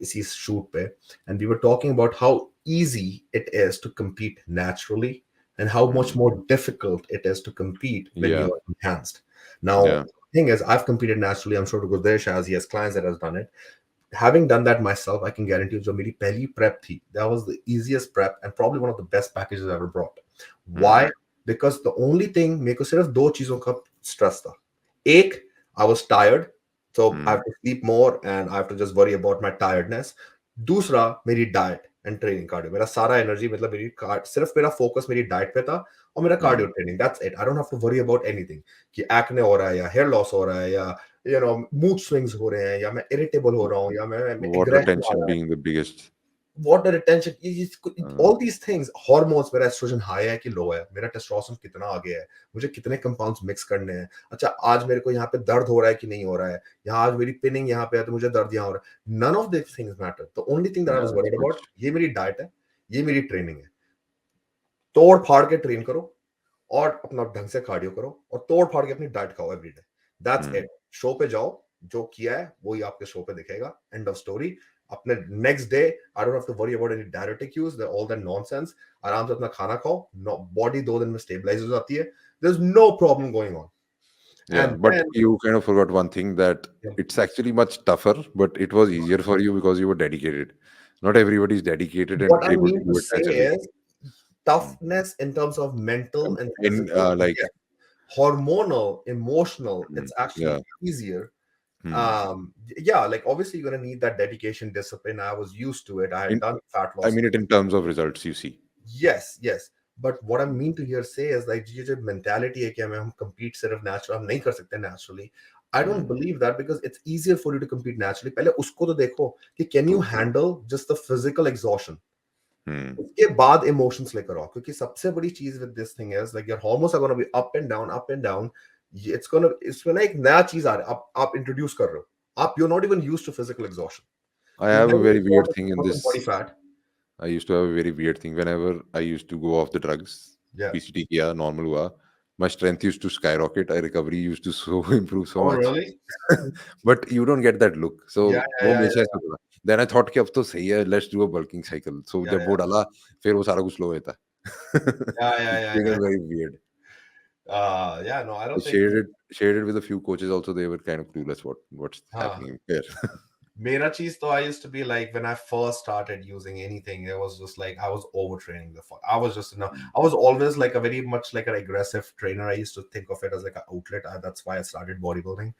इसी शूट पे, and we were talking about how easy it is to compete naturally and how much more difficult it is to compete when you are enhanced. Now, the thing is, I've competed naturally. I'm sure Guradesh has, he has clients that has done it. Having done that myself, I can guarantee you, जो मेरी पहली prep थी, that was the easiest prep and probably one of the best packages I ever brought. Why? Because the only thing, मेरे को सिर्फ 2 चीजों का stress था. एक, I was tired, so I have to sleep more and I have to just worry about my tiredness. दूसरा, मेरी diet and training cardio. मेरा सारा energy, मतलब सिर्फ मेरा focus मेरी diet पे था और मेरा cardio training. That's it. I don't have to worry about anything. कि acne हो रहा है या hair loss हो रहा है या mood swings हो रहे हैं या मैं irritable हो रहा हूँ या मैं water retention being the biggest. Water retention, all these things, hormones, मेरा एस्ट्रोजन हाई है कि लो है, मेरा टेस्टोस्टेरोन कितना आ गया है, मुझे कितने कंपाउंड्स मिक्स करने हैं, अच्छा आज मेरे को यहाँ पे दर्द हो रहा है कि नहीं हो रहा है, यहाँ आज मेरी पिनिंग यहाँ पे है तो मुझे दर्द यहाँ हो रहा है. None of these things matter. The only thing that I was worried about, ये मेरी डाइट है, ये मेरी ट्रेनिंग है. तोड़ फाड़ के ट्रेन करो और अपना ढंग से कार्डियो करो और तोड़ फाड़ के अपनी डाइट खाओ every day. That's it. Show पे जाओ, जो किया है वही आपके शो पे दिखेगा. End of story. अपने next day I don't have to worry about any diuretic use, all that nonsense. आराम से अपना खाना खाओ, बॉडी 2 दिन में स्टेबलाइज हो जाती है. There is no problem going on. But you kind of forgot one thing, that it's actually much tougher, but it was easier for you because you were dedicated. Not everybody is dedicated and what I able mean to do to it say naturally. is toughness in terms of mental and physical, Like hormonal, emotional, it's actually easier. Like obviously you're gonna need that dedication, discipline. I was used to it. I had done fat loss. I mean it in terms of results you see. Yes. But what I mean to here say is like ये जो mentality है कि हम compete सिर्फ natural हम नहीं कर सकते naturally. I don't Hmm. believe that because it's easier for you to compete naturally. पहले उसको तो देखो कि can you True. handle just the physical exhaustion. Hmm. उसके बाद emotions लेकर आओ क्योंकि सबसे बड़ी चीज with this thing is like your hormones are going to be up and down. It's gonna एक नया चीज आ रहा है आप introduce कर रहे हो. आप you're not even used to physical exhaustion. I You have a never very thought weird of thing in burning body this. fat. I used to have a very weird thing. Whenever I used to go off the drugs, Yeah. PCT किया, normal हुआ, my strength used to skyrocket. My recovery used to so improve so Oh, much. really? But you don't get that look. So Yeah, yeah, वो yeah, हमेशा yeah, ऐसा था. Then I thought कि अब तो सही है, let's do a bulking cycle. So yeah, जब वो डाला, फिर वो सारा कुछ slow होता. yeah, yeah, It yeah, became yeah. very weird. Yeah, no, I I don't think. shared it with a few coaches also. They were kind of clueless what's Huh. happening here. Mera cheese though, I used to be like when I first started using anything, it was just like I was overtraining the fuck. I was just I was always like a very much like an aggressive trainer. I used to think of it as like an outlet. That's why I started bodybuilding.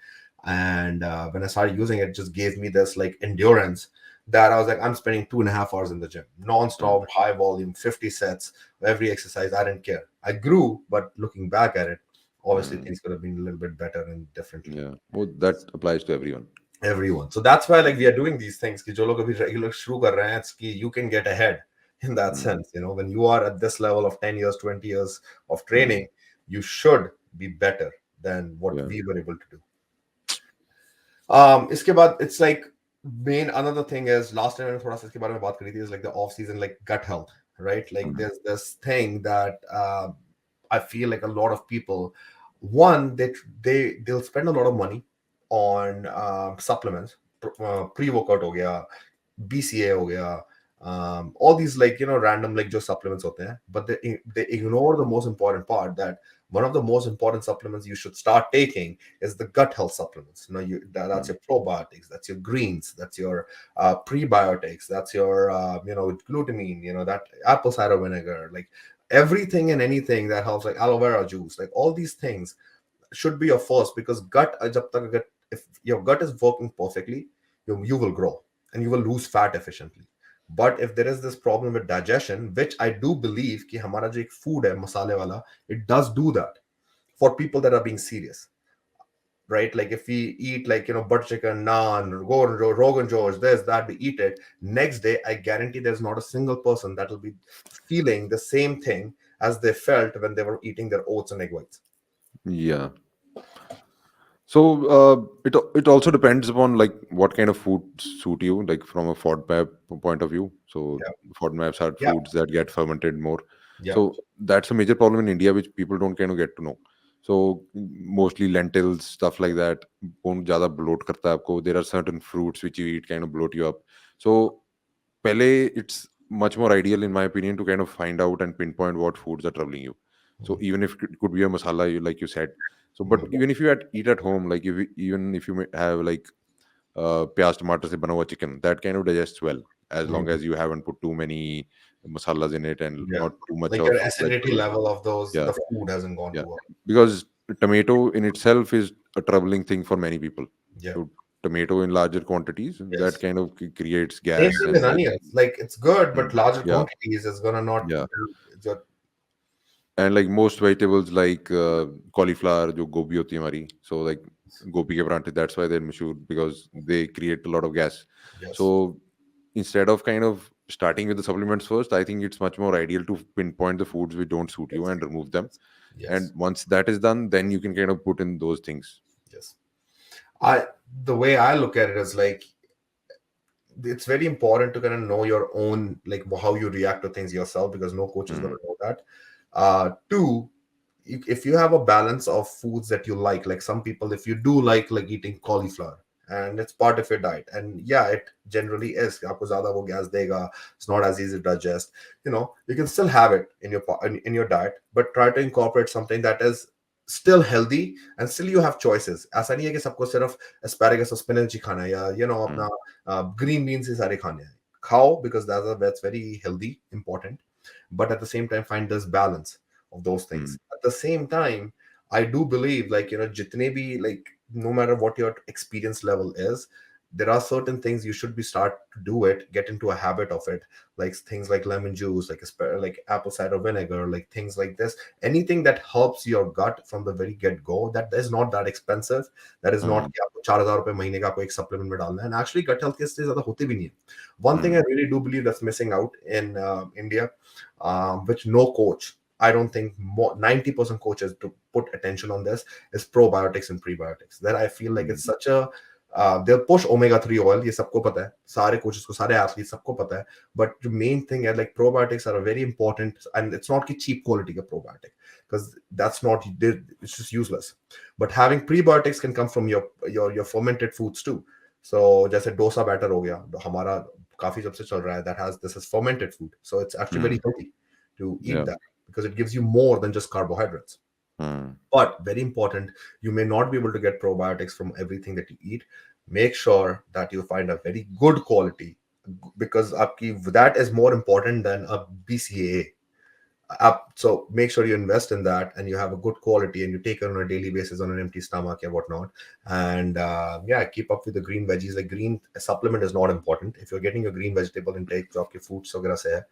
And when I started using it, just gave me this like endurance that I was like, I'm spending 2.5 hours in the gym, Mm, non-stop, high volume, 50 sets, every exercise. I didn't care. I grew, but looking back at it, obviously mm, things could have been a little bit better and differently. yeah. Well, that applies to everyone. Everyone. So that's why like we are doing these things कि जो लोग अभी regular शुरू कर रहे हैं, it's कि you can get ahead in that Mm, sense. When you are at this level of 10 years, 20 years of mm, training, you should be better than what yeah. we were able to do. इसके बाद it's like main another thing is last time मैंने थोड़ा सा इसके बारे में बात करी थी is like the off season like gut health, right? Like Mm, there's this thing that I feel like a lot of people, one they'll spend a lot of money on supplements, pre-workout हो गया, BCA हो गया, all these like random like जो supplements होते हैं, but they ignore the most important part that one of the most important supplements you should start taking is the gut health supplements. That's mm, your probiotics, that's your greens, that's your prebiotics, that's your glutamine, that apple cider vinegar, like everything and anything that helps, like aloe vera juice, like all these things should be your first because if your gut is working perfectly, you will grow and you will lose fat efficiently. But if there is this problem with digestion, which I do believe कि हमारा जो एक food है मसाले वाला, it does do that for people that are being serious, right? Like if we eat like butter chicken, naan, rogan josh, this that, we eat it next day, I guarantee there's not a single person that will be feeling the same thing as they felt when they were eating their oats and egg whites. yeah. So it also depends upon like what kind of food suit you, like from a FODMAP point of view. So Yeah, FODMAPs are yeah, foods that get fermented more. yeah. So that's a major problem in India, which people don't kind of get to know. So mostly lentils, stuff like that. बहुत ज़्यादा bloat करता है आपको. There are certain fruits which you eat kind of bloat you up. So Pele, it's much more ideal, in my opinion, to kind of find out and pinpoint what foods are troubling you. So Mhm. even if it could be a masala, like you said. So, but Mhm. even if you eat at home, like even if you have like pyaz tomato se bana hua chicken, that kind of digests well as long Mhm. as you haven't put too many masalas in it and Yeah, not too much like your of acidity vegetables. level of those Yeah, the food hasn't gone yeah. too up. Because tomato in itself is a troubling thing for many people. Yeah. So tomato in larger quantities, that Yes. kind of creates Same gas thing with and like onions. Like it's good, but mm, larger yeah, quantities is gonna not. yeah. Your- And like most vegetables like cauliflower जो गोभी होती है हमारी, so like गोभी के परांठे, that's why they're mashhoor because they create a lot of gas. So yes. instead of kind of starting with the supplements first, I think it's much more ideal to pinpoint the foods which don't suit you Yes. and remove them. And Yes. once that is done, then you can kind of put in those things. Yes. I the way I look at it is like it's very important to kind of know your own like how you react to things yourself because no coach is going Mm, to know that. Two, if you have a balance of foods that you like some people, if you do like eating cauliflower and it's part of your diet, and yeah, it generally is. आपको ज़्यादा वो gas देगा, it's not as easy to digest. You can still have it in your diet, but try to incorporate something that is still healthy and still you have choices. ऐसा नहीं है कि सबको सिर्फ asparagus और spinach ही खाना है या mm, अपना green beans ही सारे खाने हैं. खाओ because that's very healthy, important, but at the same time find this balance of those mm, things. At the same time, I do believe like jitne bhi like no matter what your experience level is, there are certain things you should be start to do it, get into a habit of it, like things like lemon juice, like apple cider vinegar, like things like this. Anything that helps your gut from the very get go, that is not that expensive. That is not Hmm. कि आपको 4,000 रुपए महीने का कोई एक supplement में डालना है, and actually gut health के इससे ज्यादा होते भी नहीं है. One thing Hmm. I really do believe that's missing out in India, which no coach, I don't think more 90% coaches to put attention on this, is probiotics and prebiotics. That I feel like it's such a they'll push omega-3 oil, ये सबको पता है, सारे coaches को, सारे athletes सबको पता है. But the main thing is like probiotics are a very important, and it's not कि cheap quality का probiotic, because that's not, it's just useless. But having prebiotics can come from your fermented foods too. So जैसे dosa batter हो गया, हमारा काफी जब से चल रहा है, that has, this is fermented food, so it's actually Hmm. very healthy to eat Yeah. that, because it gives you more than just carbohydrates. Hmm. But very important, you may not be able to get probiotics from everything that you eat. Make sure that you find a very good quality, because aapki, that is more important than a BCAA. So make sure you invest in that, and you have a good quality, and you take it on a daily basis on an empty stomach or whatnot. And yeah, keep up with the green veggies. Like green supplement is not important if you're getting your green vegetable intake जो आपके foods वगैरह से है.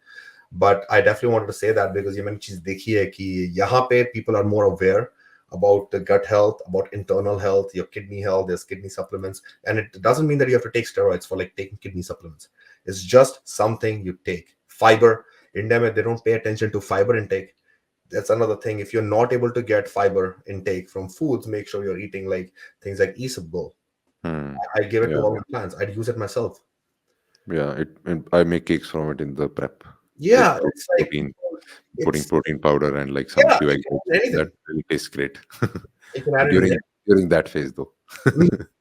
But I definitely wanted to say that because ये मैंने चीज देखी है कि यहाँ पे people are more aware about the gut health, about internal health, your kidney health. There's kidney supplements, and it doesn't mean that you have to take steroids for like taking kidney supplements. It's just something you take. Fiber. India, they don't pay attention to fiber intake. That's another thing. If you're not able to get fiber intake from foods, make sure you're eating like things like isabgol. Hmm. I give it to Yeah. all my plants. I'd use it myself. Yeah. And I make cakes from it in the prep with Yeah, it's like protein, putting it's protein powder and like some yeah, few you egg can whites. add That anything. really tastes great. You can add But it in during that phase though.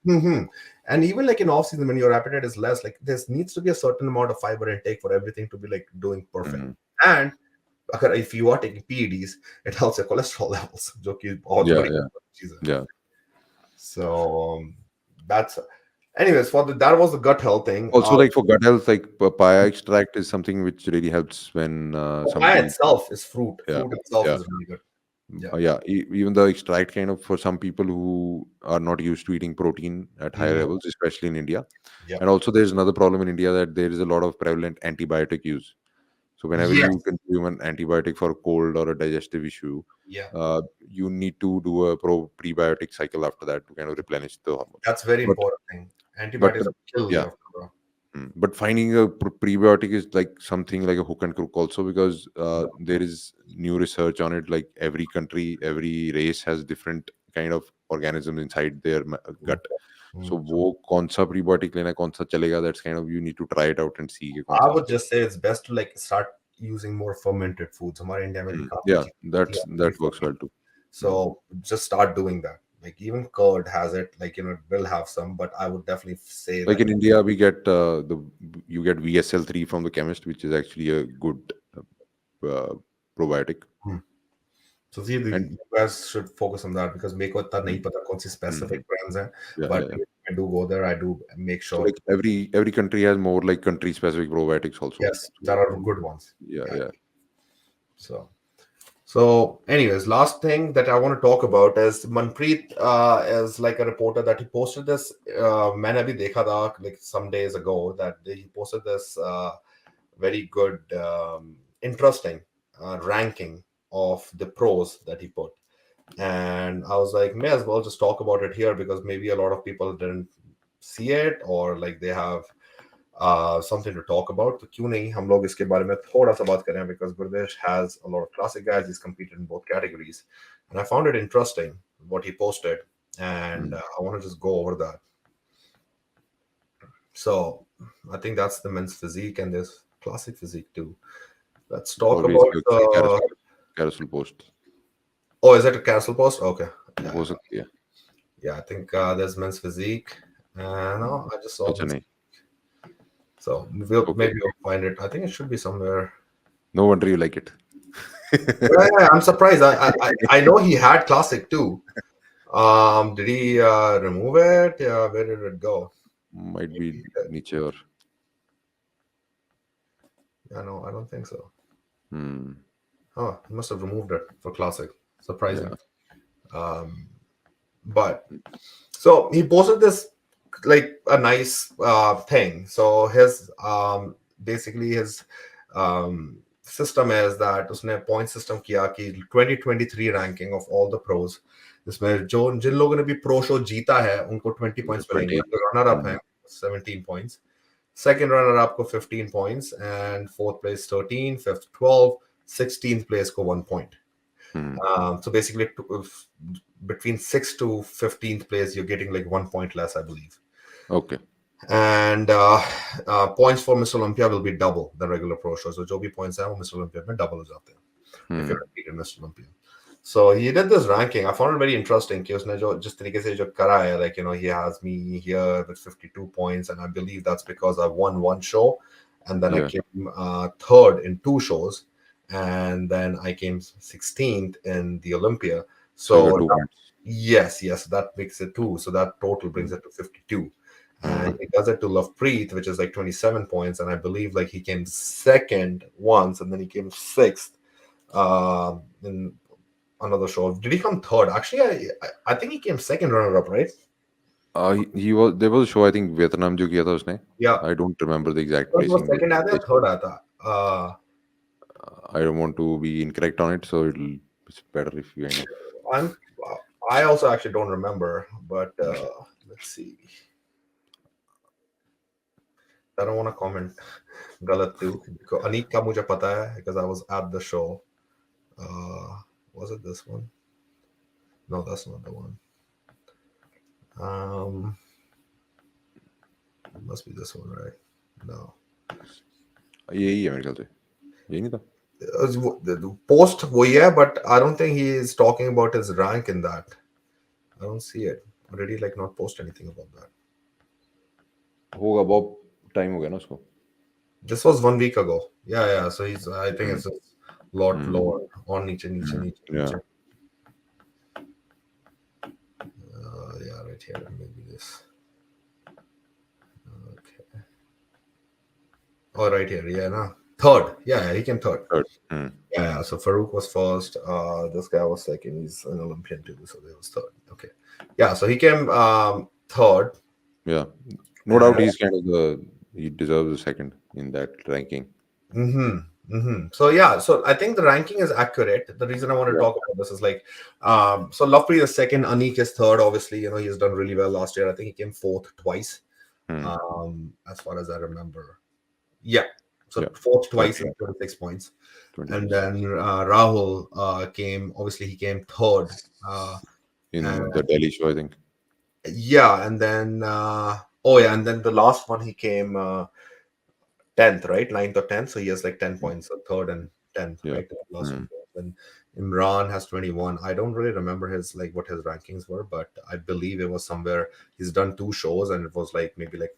Mm-hmm. And even like in off season when your appetite is less, like there needs to be a certain amount of fiber intake for everything to be like doing perfect. Hmm. And if you are taking PEDs, it helps your cholesterol levels, जो कि बहुत Yeah. बड़ी Yeah. चीज़ है. Yeah. So that's, anyways, for that was the gut health thing. Also, like for gut health, like papaya extract is something which really helps when Papaya somebody. itself is fruit. Yeah. Fruit itself Yeah. is really good. Yeah. Yeah, even the extract kind of for some people who are not used to eating protein at higher Mhm. levels, especially in India. Yeah. And also, there's another problem in India that there is a lot of prevalent antibiotic use. So, whenever you Yes. consume an antibiotic for a cold or a digestive issue, Yeah. you need to do a prebiotic cycle after that to kind of replenish the hormones. That's very But, important thing. but Antibiotics will kill yeah, you after a while. But finding a prebiotic is like something like a hook and crook also because there is new research on it. Like every country, every race has different kind of organisms inside their Mm. gut. So Mm. वो कौन सा prebiotic लेना है कौन सा चलेगा, that's kind of you need to try it out and see कि कौन I सा would चलेगा. just say it's best to like start using more fermented foods. हमारे इंडिया में भी काफी Yeah, चीजें होती हैं that already works well fermented. too. So just start doing that. Like even curd has it. Like it will have some, but I would definitely say Like that. in India, we get you get VSL3 from the chemist, which is actually a good uh, probiotic. Hmm. So see, And you guys should focus on that because मेरे को इतना नहीं mm, पता कौन सी mm, specific brands हैं. yeah, But yeah. if I do go there, I do make So sure. like every country has more like country specific probiotics also. Yes, there So are good ones. yeah, Yeah. yeah. So. So, anyways, last thing that I want to talk about is Manpreet is like a reporter that he posted this. मैंने अभी देखा था like some days ago that he posted this very good, interesting ranking of the pros that he put, and I was like, may as well just talk about it here because maybe a lot of people didn't see it or like they have something to talk about. तो क्यों नहीं हम लोग इसके बारे में थोड़ा सा बात करें because Guradesh has a lot of classic guys. He's competed in both categories, and I found it interesting what he posted, and Mm. I want to just go over that. So I think that's the men's physique, and there's classic physique too. Let's talk Always about the. carousel post. Oh, is it a cancel post? Okay. हो सकती है. Yeah, I think there's men's physique. No, I just saw अच्छा men's. नहीं. So Okay. maybe we'll find it. I think it should be somewhere. No wonder you like it. Yeah, I'm surprised. I know he had classic too. Did he remove it? Yeah, where did it go? Might be Maybe, नीचे और. yeah, no, I don't think so. Hmm. Huh, he must have removed it for classic. Surprising. Yeah. But so he posted this like a nice thing. So his basically his system is that उसने point system किया कि 2023 ranking of all the pros, जिसमें जो जिन लोगों ने भी pro show जीता है उनको 20 points मिलेंगे, 20. जो runner up है 17 points, second runner up को 15 points, and fourth place 13, fifth 12, 16th place को 1 point. So basically between 6th to 15th place you're getting like 1 point less, I believe. Okay. And points for Mr. Olympia will be double than regular pro show. So जो भी points हैं वो Mr. Olympia में double हो जाते हैं if you're repeated Mr. Olympia. So he did this ranking. I found it very interesting कि उसने जो जिस तरीके से जो करा है, like, you know, he has me here with 52 points, and I believe that's because I won one show, and then I came third in two shows, and then I came 16th in the Olympia. So yes, that makes it two. So that total brings it to 52. And he does it to Lovepreet, which is like 27 points, and I believe like he came second once, and then he came sixth in another show. Did he come third? Actually, I think he came second runner up, right? There was a show, I think Vietnam जो किया था उसने. Yeah. I don't remember the exact placing. placing. Second आया था, third आया था. I don't want to be incorrect on it, so it's better if you know. I also actually don't remember, but let's see. I don't want to comment galat too. Anik ka mujhe pata hai because I was at the show. Was it this one? No, that's not the one. It must be this one, right? No. यही है मेरे ख्याल से. यही नहीं था. The post वही है, but I don't think he is talking about his rank in that. I don't see it. Or did he like not post anything about that? होगा, बहुत टाइम हो गया ना उसको. This was 1 week ago. Yeah. So he's, I think it's a lot lower. On niche. Yeah, right here. Maybe this. Okay. Oh, right here. Yeah, no. Third. Yeah, he came third. Yeah, so Farouk was first. This guy was second. He's an Olympian too, so he was third. Okay. Yeah, so he came third. Yeah. No doubt he deserves a second in that ranking. So yeah, so I think the ranking is accurate. The reason I want to talk about this is like, so Lovepreet is second, Anik is third. Obviously, you know, he's done really well last year. I think he came fourth twice, as far as I remember. Yeah, so fourth twice in 26 points. And then Rahul came. Obviously, he came third in the Delhi show, I think. Yeah, and then and then the last one he came 10th, right? 9th or 10th. So he has like 10 points, so third and 10th, right? Last one. And Imran has 21. I don't really remember his like what his rankings were, but I believe it was somewhere. He's done two shows, and it was like maybe like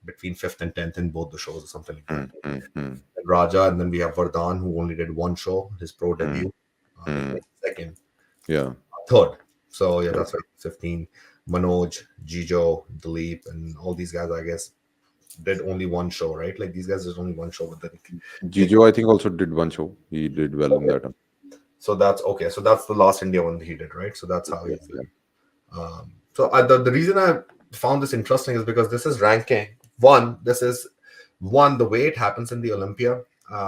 between 5th and 10th in both the shows or something like that. And Raja, and then we have Vardhan, who only did one show, his pro debut, second, third. So yeah, that's like 15. Manoj, Jijo, Dilip, and all these guys, I guess, did only one show, right? Like these guys did only one show, but then Jijo, I think, also did one show. He did well in that. So that's okay. So that's the last India one he did, right? So that's how he's doing. So the reason I found this interesting is because this is ranking. The way it happens in the Olympia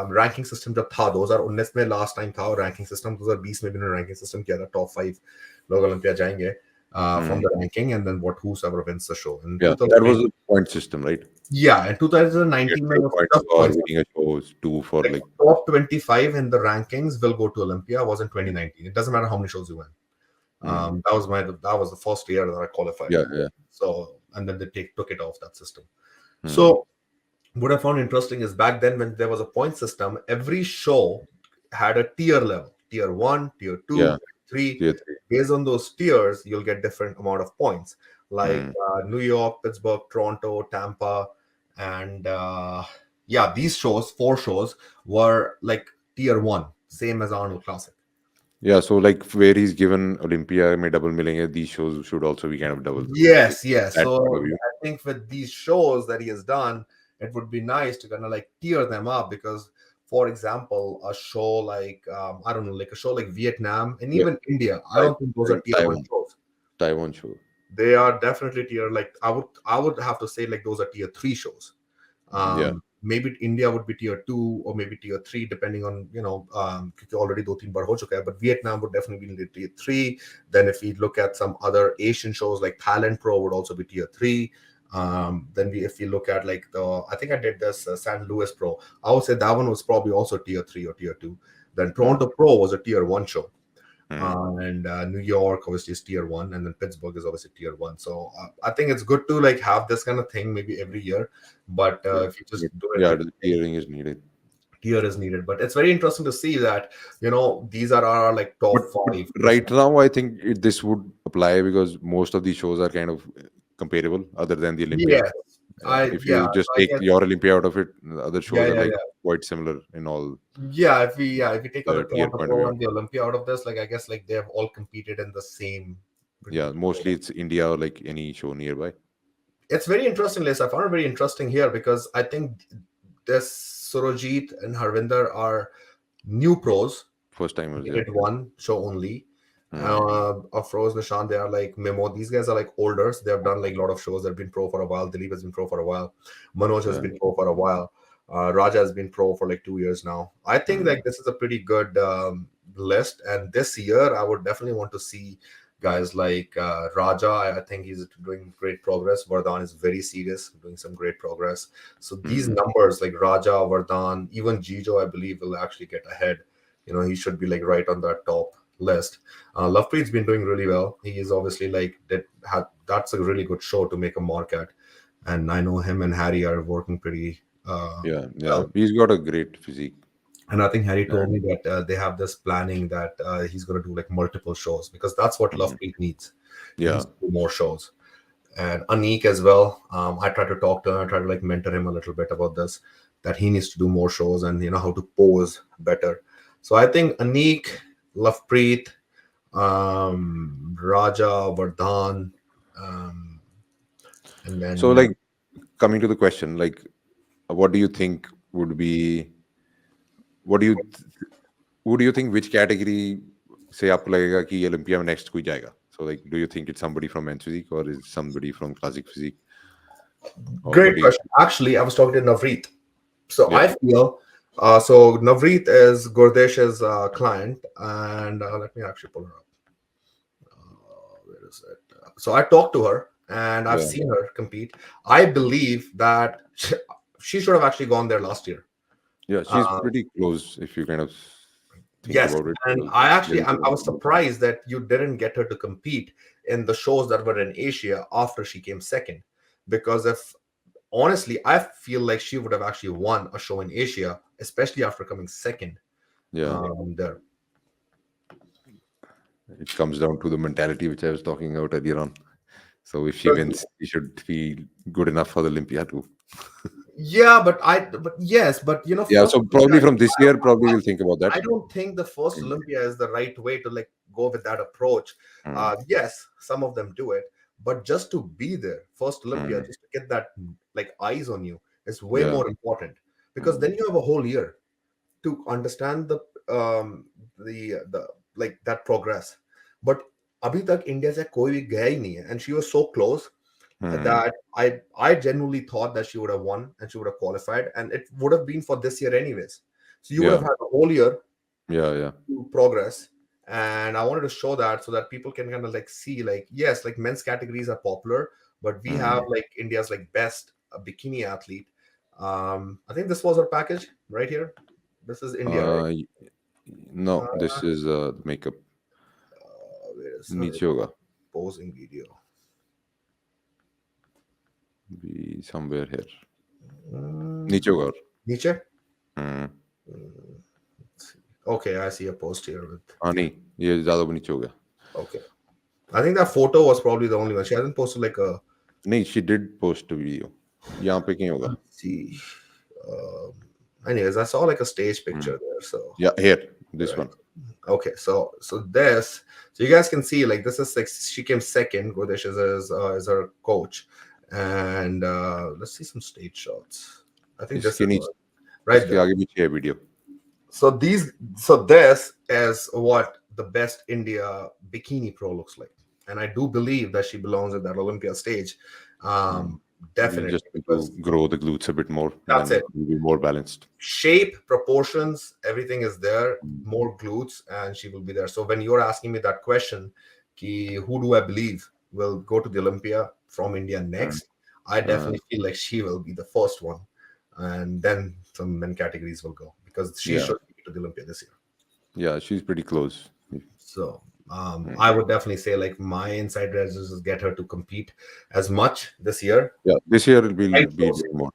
ranking system जब था 2019 में last time था, और ranking system 2020 में भी उन्होंने ranking system किया था, top 5 लोग Olympia जाएंगे from the ranking, and then whosoever wins the show. And that was a point system, right? Yeah, in 2019 winning a show is 2 for like top 25 in the rankings will go to Olympia. Was in 2019. It doesn't matter how many shows you win. That was the first year that I qualified. Yeah. So and then they took it off that system. So what I found interesting is back then when there was a point system, every show had a tier level: tier 1, tier 2, 3. Based on those tiers, you'll get different amount of points. Like New York, Pittsburgh, Toronto, Tampa, and these shows, 4 shows, were like tier 1, same as Arnold Classic. Yeah, so like where he's given Olympia may double milling, these shows should also be kind of double. Yes. So I think with these shows that he has done, it would be nice to kind of like tier them up, because, for example, a show like I don't know, like a show like Vietnam and even India, I don't think those are tier 1 shows. Taiwan show. They are definitely tier, like I would have to say like those are tier 3 shows. Yeah. Maybe India would be tier 2 or maybe tier 3 depending on, क्योंकि already 2-3 बार हो चुका है, but Vietnam would definitely be tier 3. Then if we look at some other Asian shows like Thailand Pro would also be tier 3. Then if we look at like I think I did this San Luis Pro, I would say that one was probably also tier 3 or tier 2. Then Toronto Pro was a tier 1 show. And New York obviously is tier 1, and then Pittsburgh is obviously tier 1. So I think it's good to like have this kind of thing maybe every year, but if you just do it Yeah, like the tiering is needed. tier is needed. But it's very interesting to see that these are our like top But 5. right now, I think this would apply because most of these shows are kind of comparable, other than the Olympia. Yes, If you just I take guess. your Olympia out of it, the other Yeah, shows are yeah, like yeah. quite similar in all If we take out the the tier Toronto point of Pro view. and the Olympia out of this, like I guess like they have all competed in the same pretty Yeah, much. mostly it's India or like any show nearby. It's very interesting, Liz. I found it very interesting here because I think this Surojit and Harvinder are new pros. First timers, They yeah. did one show only. Hmm. Afroz, Nishan, they are like Memo. These guys are like older. So they have done like a lot of shows. They've been pro for a while. Dilip has been pro for a while. Manoj has Yeah. been pro for a while. Raja has been pro for like 2 years now. I think like this is a pretty good list. And this year, I would definitely want to see guys like Raja. I think he's doing great progress. Vardhan is very serious, doing some great progress. So these numbers like Raja, Vardhan, even Jijo, I believe will actually get ahead. He should be like right on that top list. Lovepreet's been doing really well. He is obviously like that's a really good show to make a mark at, and I know him and Harry are working pretty Yeah, well. he's got a great physique. And I think Harry told me And that they have this planning that he's going to do like multiple shows because that's what Lovepreet needs. He yeah, needs to do more shows. And Anik as well. I tried to talk to him. I tried to like mentor him a little bit about this, that he needs to do more shows and how to pose better. So I think Anik, Lovepreet, Raja, Vardhan, and so then like coming to the question, like what do you think would be what do you who do you think which category से आपको लगेगा कि Olympia में next कोई जाएगा? So like do you think it's somebody from Men's Physique or is somebody from Classic Physique? Or what great do you question. Actually, I was talking to Navreet. So Yeah. I feel, so Navreet is Gurdesh's client, and let me actually pull her up. Where is it? So I talked to her, and I've Yeah. seen her compete. I believe that she should have actually gone there last year. Yeah, she's pretty close if you kind of think Yes, about it. and I was surprised that you didn't get her to compete in the shows that were in Asia after she came second, because if honestly, I feel like she would have actually won a show in Asia, especially after coming second. Yeah. There. It comes down to the mentality which I was talking about earlier on. So if she wins, she should be good enough for the Olympia too. Yeah, but yes, but Yeah, first so probably Olympia, from this year, probably we'll think about that. I don't think the first Olympia is the right way to like go with that approach. Mm. Yes, some of them do it, but just to be there, first Olympia, Mm. just to get that like eyes on you is way Yeah. more important, because then you have a whole year to understand the like that progress. But अभी तक India से कोई भी गया ही नहीं है, and she was so close that I genuinely thought that she would have won and she would have qualified, and it would have been for this year anyways. So you would have Yeah. had a whole year Yeah. to progress, and I wanted to show that so that people can kind of like see like, yes, like men's categories are popular, but we have like India's like best bikini athlete. I think this was our package right here. This is India, right? No, this is the makeup. Where is नीचे her होगा. posing video? Be somewhere here. Mm, नीचे होगा और. Nietzsche? Hmm. Okay, I see a post here with. हाँ नहीं, ये ज़्यादा नीचे हो गया. Okay, I think that photo was probably the only one. She hasn't posted like a. नहीं, she did post a video. यहाँ पे कहीं होगा. Let's see. Anyways, I saw like a stage picture there. So Yeah, here, this right. one. Okay, so this, so you guys can see like this is like she came second. Guradesh is her coach, and let's see some stage shots. I think this इसके is नीचे, right इसके there. आगे पीछे है video. So this is what the best India bikini pro looks like. and I do believe that she belongs at that Olympia stage. Mm. Um, We'll Definitely, just need to because grow the glutes a bit more, that's then it. we'll be more balanced. Shape, proportions, everything is there. Mm. More glutes, and she will be there. So when you're asking me that question, ki, who do I believe will go to the Olympia from India Uh, next? I uh, definitely feel like she will be the first one, and then some men categories will go because she yeah, should be to the Olympia this year. yeah, she's pretty close. So Mm. I would definitely say like my inside resources is get her to compete as much this year. Yeah, this year we'll Right be shows. doing more.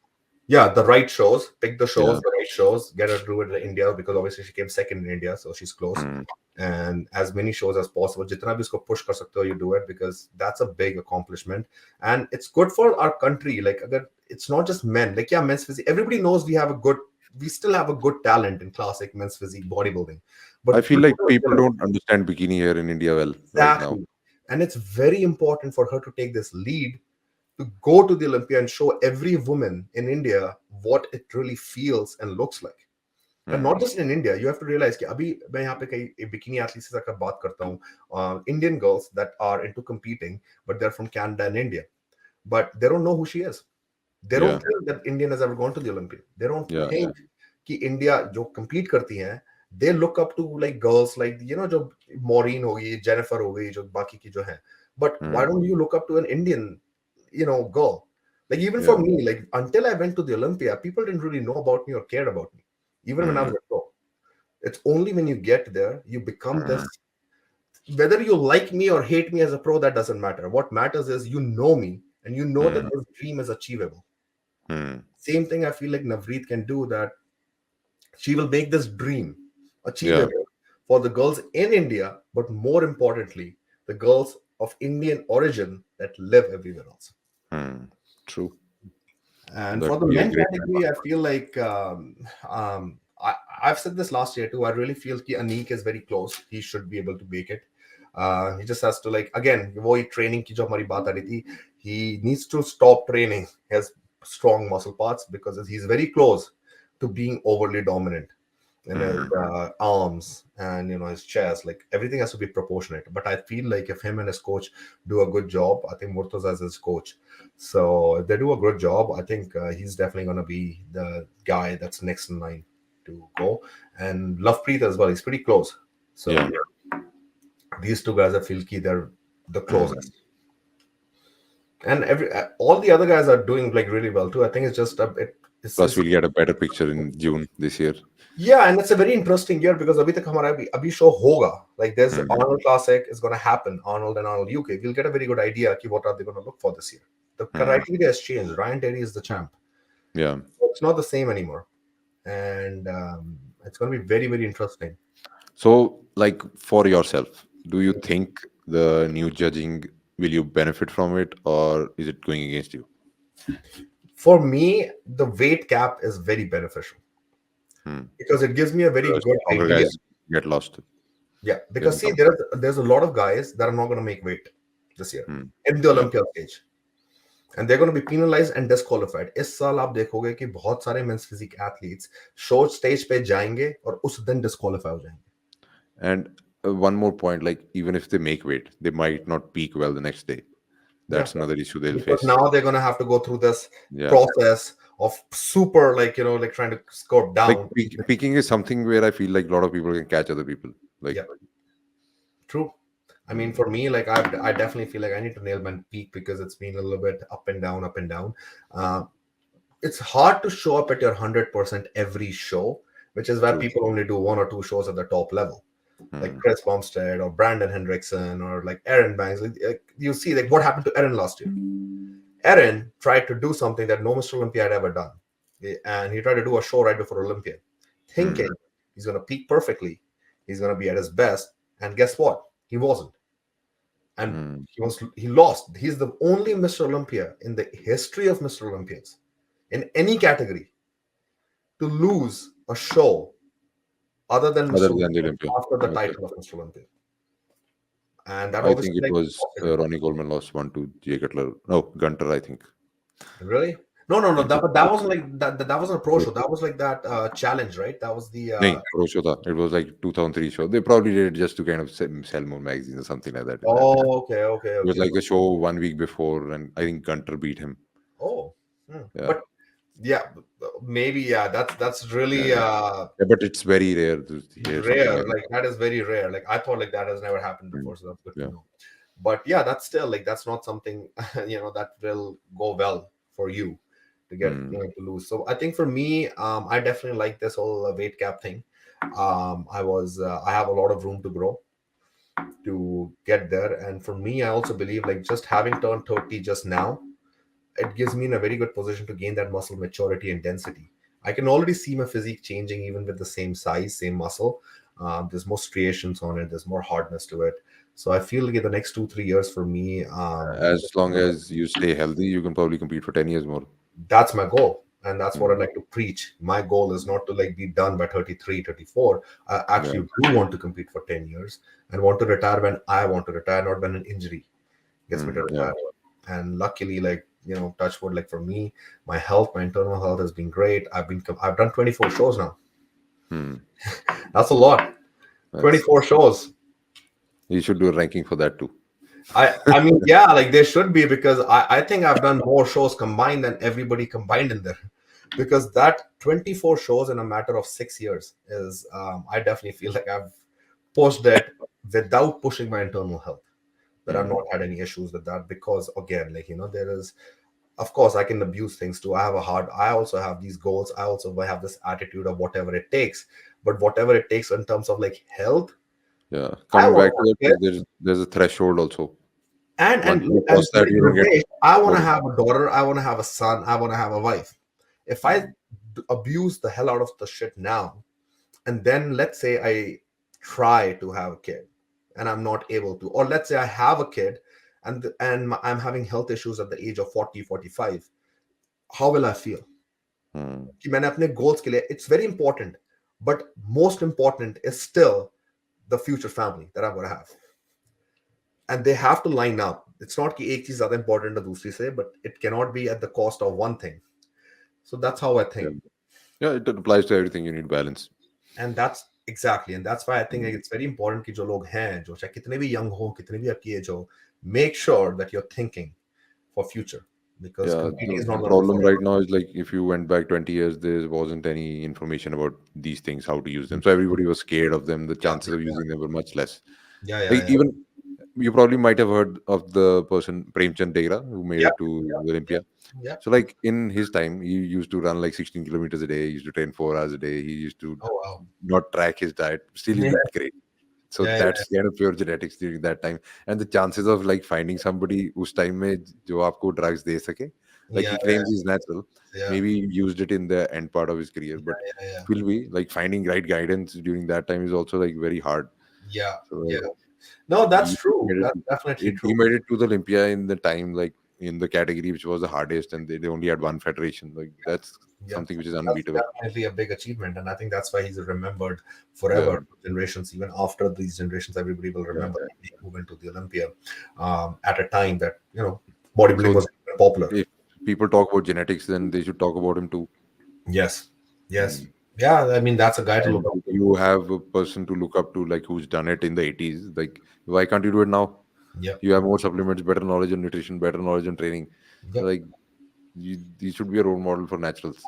Yeah, the right shows. Pick the shows, Yeah. the right shows. Get her to do it in India because obviously she came second in India, so she's close. Mm. And as many shows as possible. Jitna bhi usko push kar sakte ho, you do it because that's a big accomplishment. And it's good for our country. Like, it's not just men. Like, yeah, men's physique. Everybody knows we still have a good talent in classic men's physique bodybuilding. I But feel people like don't people realize. don't understand bikini here in India well right now. Exactly. And it's very important for her to take this lead to go to the Olympia and show every woman in India what it really feels and looks like. And Mm. not just in India, you have to realize कि अभी मैं यहाँ पे कई bikini athletes से अगर बात करता हूँ, Indian girls that are into competing, but they're from Canada and India, but they don't know who she is. They don't Yeah, think that Indian has ever gone to the Olympia. They don't yeah, yeah. think कि India जो compete करती हैं, they look up to like girls like जो Maureen हो गई, Jennifer हो गई, जो बाकी की जो हैं. But why Mm. don't you look up to an Indian, girl? Like even for Yeah. me, like until I went to the Olympia, people didn't really know about me or care about me, even when I Mm. was a pro. It's only when you get there, you become this. Mm. Whether you like me or hate me as a pro, that doesn't matter. What matters is you know me and you know that Mm. this dream is achievable. Mm. Same thing I feel like Navreet can do, that she will make this dream Yeah. achievable for the girls in India, but more importantly, the girls of Indian origin that live everywhere else. Mm. True. And That for the would be a men great category, I advantage. feel like I've said this last year too. I really feel that Anik is very close. He should be able to make it. He just has to, like, again, वो training की जो हमारी बात आ रही थी, he needs to stop training his strong muscle parts because he's very close to being overly dominant in his Mm. arms and his chest. Like everything has to be proportionate. But I feel like if him and his coach do a good job, I think Murtaza is his coach. So if they do a good job, I think he's definitely going to be the guy that's next in line to go. And Lovepreet as well. He's pretty close. So Yeah. these two guys, I feel they're the Mm. closest. And all the other guys are doing like really well too. I think it's just a bit. Plus, we'll get a better picture in June this year. Yeah, and it's a very interesting year because अभी तक हमारा अभी show होगा. Like there's Mm. Arnold Classic is going to happen, Arnold and Arnold UK. We'll get a very good idea कि what are they going to look for this year. The Mm. criteria has changed. Ryan Terry is the champ. Yeah. So it's not the same anymore, and it's going to be very very interesting. So, like for yourself, do you think the new judging will you benefit from it, or is it going against you? For me, the weight cap is very beneficial Hmm. because it gives me a very Because good stronger idea. guys get lost. Yeah, They because don't see, come. there's a lot of guys that are not going to make weight this year Hmm. in the Yeah. Olympia stage. And they're going to be penalized and disqualified. इस साल आप देखोगे कि बहुत सारे men's physique athletes short stage पे जाएंगे और उस दिन डिस्क्वालीफाई हो जाएंगे. And one more point, like even if they make weight, they might not peak well the next day. Yeah, That's another issue they'll because face. now they're going to have to go through this Yeah. process of super like like trying to score Like down. peaking is something where I feel like a lot of people can catch other people. Like, Yeah, true. I mean, mm, for me, like I definitely feel like I need to nail my peak because it's been a little bit up and down, up and down. Uh, it's hard to show up at your 100% every show, which is why true. people only do one or two shows at the top level. Like Mm. Chris Bumstead or Brandon Hendrickson or like Aaron Banks. Like, you see, like what happened to Aaron last year? Aaron tried to do something that no Mr. Olympia had ever done. And he tried to do a show right before Olympia, thinking Mm. he's going to peak perfectly. He's going to be at his best. And guess what? He wasn't. And Mm. he lost. He's the only Mr. Olympia in the history of Mr. Olympians in any category to lose a show other than Other Mr. than the Olympia Olympia. after the Okay. title of Mr. Olympia. And that I think obviously it like was Ronnie Coleman lost one to Jay Cutler. No, Gunter, I think. really? No. इनके That wasn't like that wasn't a pro pro show. show. That was like that challenge, right? That was the नहीं, pro show था. It was like 2003 show. They probably did it just to kind of sell more magazines or something like that in that time. oh, It was okay. like a show 1 week before, and I think Gunter beat him. Oh, Yeah, but yeah, maybe yeah. That's yeah, really yeah. But it's very rare to hear something rare. like that. Like that is very rare. Like I thought like that has never happened Mm. before, so that's good to Yeah. know. But yeah, that's still like that's not something that will go well for you to get Mm. to lose. So I think for me, I definitely like this whole weight cap thing. I have a lot of room to grow to get there, and for me, I also believe like just having turned 30 just now, it gives me in a very good position to gain that muscle maturity and density. I can already see my physique changing even with the same size, same muscle. There's more striations on it, there's more hardness to it. So I feel like the next 2, 3 years for me, As long as you stay healthy, you can probably compete for 10 years more. that's my goal. And that's what I Mm. like to preach. My goal is not to like be done by 33, 34. I Yeah. actually do want to compete for 10 years and want to retire when I want to retire, not when an injury gets me to Yeah. retire. And luckily, like touch wood, like for me, my health, my internal health has been great. I've done 24 shows now. Hmm. That's a lot. That's 24 shows. You should do a ranking for that too. I mean, yeah, like there should be because I think I've done more shows combined than everybody combined in there. Because that 24 shows in a matter of 6 years is I definitely feel like I've pushed it without pushing my internal health. That I've Hmm. not had any issues with that because again, like there is, of course, I can abuse things too. I also have these goals. I also have this attitude of whatever it takes. But whatever it takes in terms of like health, Yeah. I Coming want back to to have that, kids. there's a threshold also. And Once and you and cross that, like you don't get Guradesh, I want more to than have a daughter. I want to have a son. I want to have a wife. If I that. abuse the hell out of the shit now, and then let's say I try to have a kid, and I'm not able to, or let's say I have a kid, I'm having health issues at the age of 40, 45. How will I feel? Hmm. कि मैंने अपने goals के लिए, it's very important, but most important is still the future family that I'm going to have, and they have to line up. It's not कि एक चीज ज्यादा important है दूसरी से, but it cannot be at the cost of one thing. So that's how I Yeah. think. Yeah, it applies to everything. You need balance. And that's exactly, and that's why I think Hmm. it's very important कि जो लोग हैं, जो चाहे कितने भी young हो, कितने भी आपकी age हो, make sure that you're thinking for future, because Yeah, competing is the not going to be problem right forever. now is like if you went back 20 years, there wasn't any information about these things, how to use them. So everybody was scared of them. The Yeah, chances of using them were much less. Like yeah. even you probably might have heard of the person Premchand Degra who made Yeah, it to Olympia. yeah. So like in his time, he used to run like 16 kilometers a day. He used to train 4 hours a day. He used to Oh wow. not track his diet. Still, he Yeah, looked great. So yeah. that's kind of pure genetics during that time. And the chances of like finding somebody whose time mein jo aapko drugs de sake, like Yeah, he claims he's natural, yeah, maybe he used it in the end part of his career, but yeah. will be like finding right guidance during that time is also like very hard. Yeah, So yeah. No, that's he true. made That's it, definitely he true. made it to the Olympia in the time like in the category which was the hardest, and they only had one federation. Like that's Yeah, something which is that's unbeatable. definitely a big achievement, and I think that's why he's remembered Yeah, forever. Generations, even after these generations, everybody will yeah. remember him being moved into the Olympia at a time that bodybuilding So was popular. if people talk about genetics, then they should talk about him too. Yes, yes, Mm. yeah. I mean, that's a guy to And look up if to. you have a person to look up to, like who's done it in the 80s, like why can't you do it now? Yeah, You have more supplements, better knowledge on nutrition, better knowledge on training. yeah. Like you should be a role model for naturals.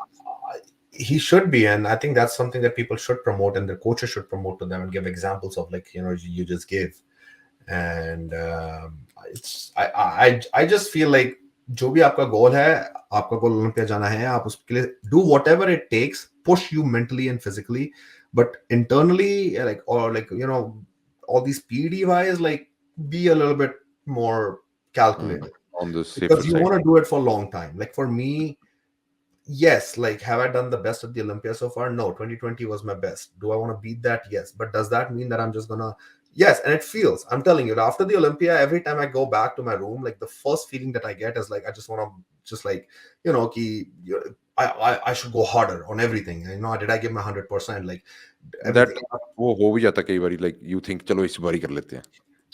He should be, and I think that's something that people should promote, and their coaches should promote to them and give examples of, like you just gave. And I just feel like जो भी आपका गोल है, आपका गोल Olympia जाना है, आप उसके लिए do whatever it takes, push you mentally and physically, but internally, like, or like all these PD wise, like, be a little bit more Mm. calculated, On the safer because you side. want to do it for a long time. Like for me, yes, like have I done the best at the Olympia so far? No, 2020 was my best. Do I want to beat that? Yes. But does that mean that I'm just gonna, yes, and it feels, I'm telling you, after the Olympia, every time I go back to my room, like the first feeling that I get is like I just want to just like, I should go harder on everything. Did I give my 100%? Like That everything. वो हो भी जाता कई बारी, like you think चलो इस बार ही कर लेते हैं.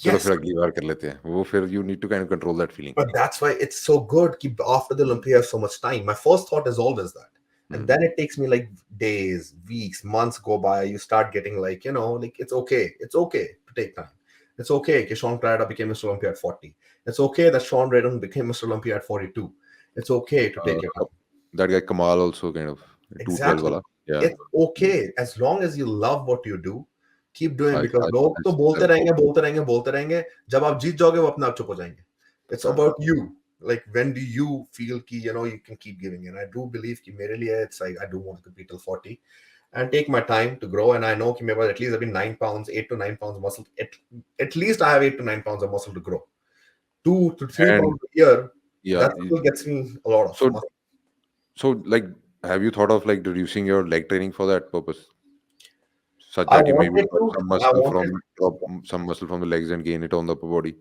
चलो Yes, फिर अगली बार कर लेते हैं वो फिर you need to kind of control that feeling. but that's why it's so good. Keep after the Olympia, you have so much time. My first thought is always that, and Hmm. then it takes me like days, weeks, months go by. You start getting like, like it's okay. It's okay to take time. It's okay. That Sean Prada became Mr. Olympia at 40. It's okay that Sean Redden became Mr. Olympia at 42. It's okay to take your time. That guy Kamal also kind of 212 Exactly. wala. Yeah. It's okay as long as you love what you do. Keep doing, because I लोग तो बोलते still रहेंगे hope. बोलते रहेंगे बोलते रहेंगे, जब आप जीत जाओगे वो अपने आप चुप हो जाएंगे. It's हाँ. about you. Like when do you feel कि you can keep giving? And I do believe कि मेरे लिए it's like I do want to compete till 40 and take my time to grow. And I know कि मेरे पास at least अभी 9 pounds, 8 to 9 pounds of muscle. At least I have 8 to 9 pounds of muscle to grow. 2 to 3 pounds And a year, yeah, that still gets me a lot of so muscle. like have you thought of like reducing your leg training for that purpose? Such I that you maybe wanted drop to. some I muscle wanted. from some muscle from the legs and gain it on the upper body.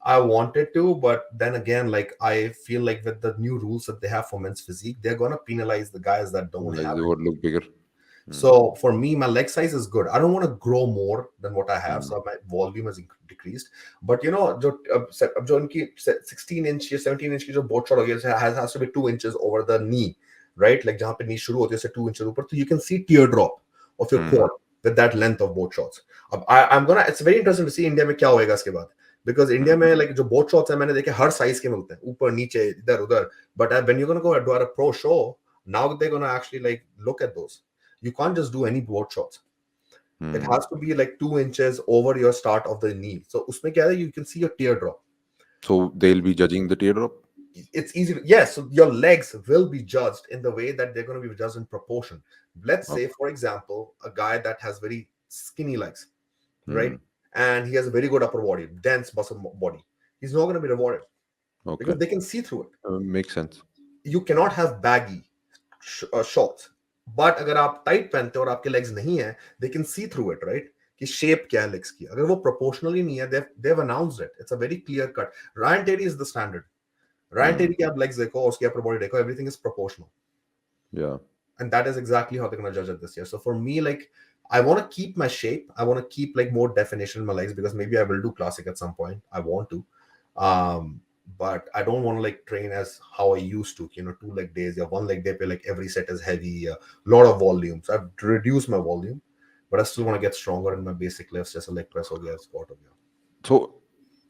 I wanted to, but then again, like I feel like with the new rules that they have for men's physique, they're gonna penalize the guys that don't Like have they it. would look bigger. Hmm. So for me, my leg size is good. I don't want to grow more than what I have, Hmm. so my volume has decreased. But जो इनकी 16 inch या 17 inch की जो boat shot हो गई has to be 2 inches over the knee, right? Like जहाँ पे knee शुरू होती है से 2 inches ऊपर, so you can see teardrop of your Hmm. quad with that length of boat shots. अब I'm gonna, it's very interesting to see India में क्या होएगा इसके बाद. Because India में like जो boat shots है मैंने देखे हर size के मिलते हैं, ऊपर नीचे इधर उधर. But when you're gonna go do a pro show, now they're gonna actually like look at those. You can't just do any board shots. It Hmm. has to be like 2 inches over your start of the knee. So usme kya hai, you can see your teardrop. So they'll be judging the teardrop. It's easy. Yes, so your legs will be judged in the way that they're going to be judged in proportion. Let's say, Okay. for example, a guy that has very skinny legs, right? Hmm. And he has a very good upper body, dense muscle body. He's not going to be rewarded Okay. because they can see through it. Makes sense. You cannot have baggy shorts. But अगर आप tight पहनते हो और आपके legs नहीं है, they can see through it, right? कि shape क्या है लेग्स की. अगर वो प्रोपोर्शनली नहीं है, they have announced it. It's a very clear cut. Ryan Terry is the standard. Ryan Hmm. Terry की आप लेग्स देखो और उसकी अपर बॉडी देखो, everything is proportional. Yeah. And that is exactly how they're going to judge it this year. So for me, like, I want to keep my shape. I want to keep like more definition in my legs because maybe I will do classic at some point. I want to. But I don't want to like train as how I used to, 2 leg days. Yeah, 1 leg day, like every set is heavy, a lot of volume. So I've reduced my volume, but I still want to get stronger in my basic lifts, just a leg press or squat or So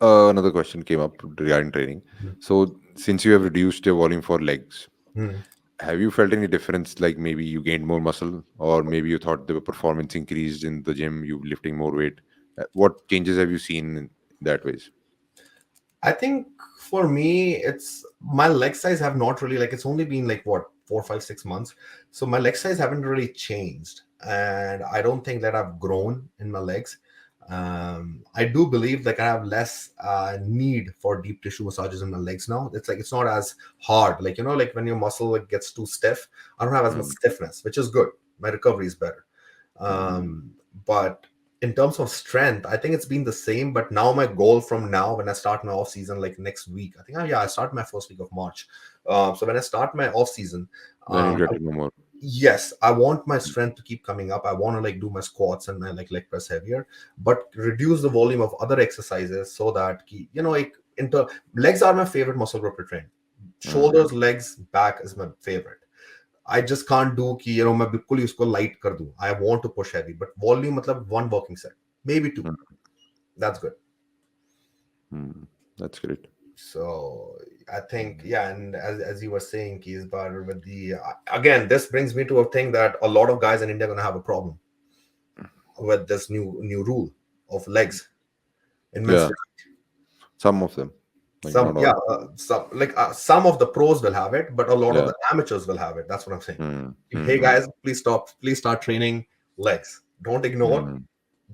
another question came up regarding training. So since you have reduced your volume for legs, have you felt any difference? Like maybe you gained more muscle, or maybe you thought the performance increased in the gym, you lifting more weight. What changes have you seen in that ways? I think for me, it's my leg size have not really like it's only been like what 4, 5, 6 months. So my leg size haven't really changed, and I don't think that I've grown in my legs. I do believe like I have less need for deep tissue massages in my legs now. It's like it's not as hard. Like like when your muscle like gets too stiff, I don't have as much Mm, stiffness, which is good. My recovery is better. mm, But in terms of strength, I think it's been the same. But now my goal from now, when I start my off season, like next week, I think I start my first week of March. So when I start my off season, then you um, get to know more. yes, I want my strength to keep coming up. I want to like do my squats and my like leg press heavier, but reduce the volume of other exercises so that like legs are my favorite muscle group to train. Mm, Shoulders, legs, back is my favorite. I just can't do कि मैं बिल्कुल ही उसको light कर दूं. I want to push heavy, but volume मतलब one working set, maybe two. mm, That's good. that's great. So I think and as you were saying, Keys, but with the again, this brings me to a thing that a lot of guys in India are gonna have a problem with this new rule of legs in men's Yeah, physique. some of them, like Some not all. some of the pros will have it, but a lot of Yeah. the amateurs will have it. That's what I'm saying. Mm, Hey mm, guys, please stop. Please start training legs. Don't ignore. mm,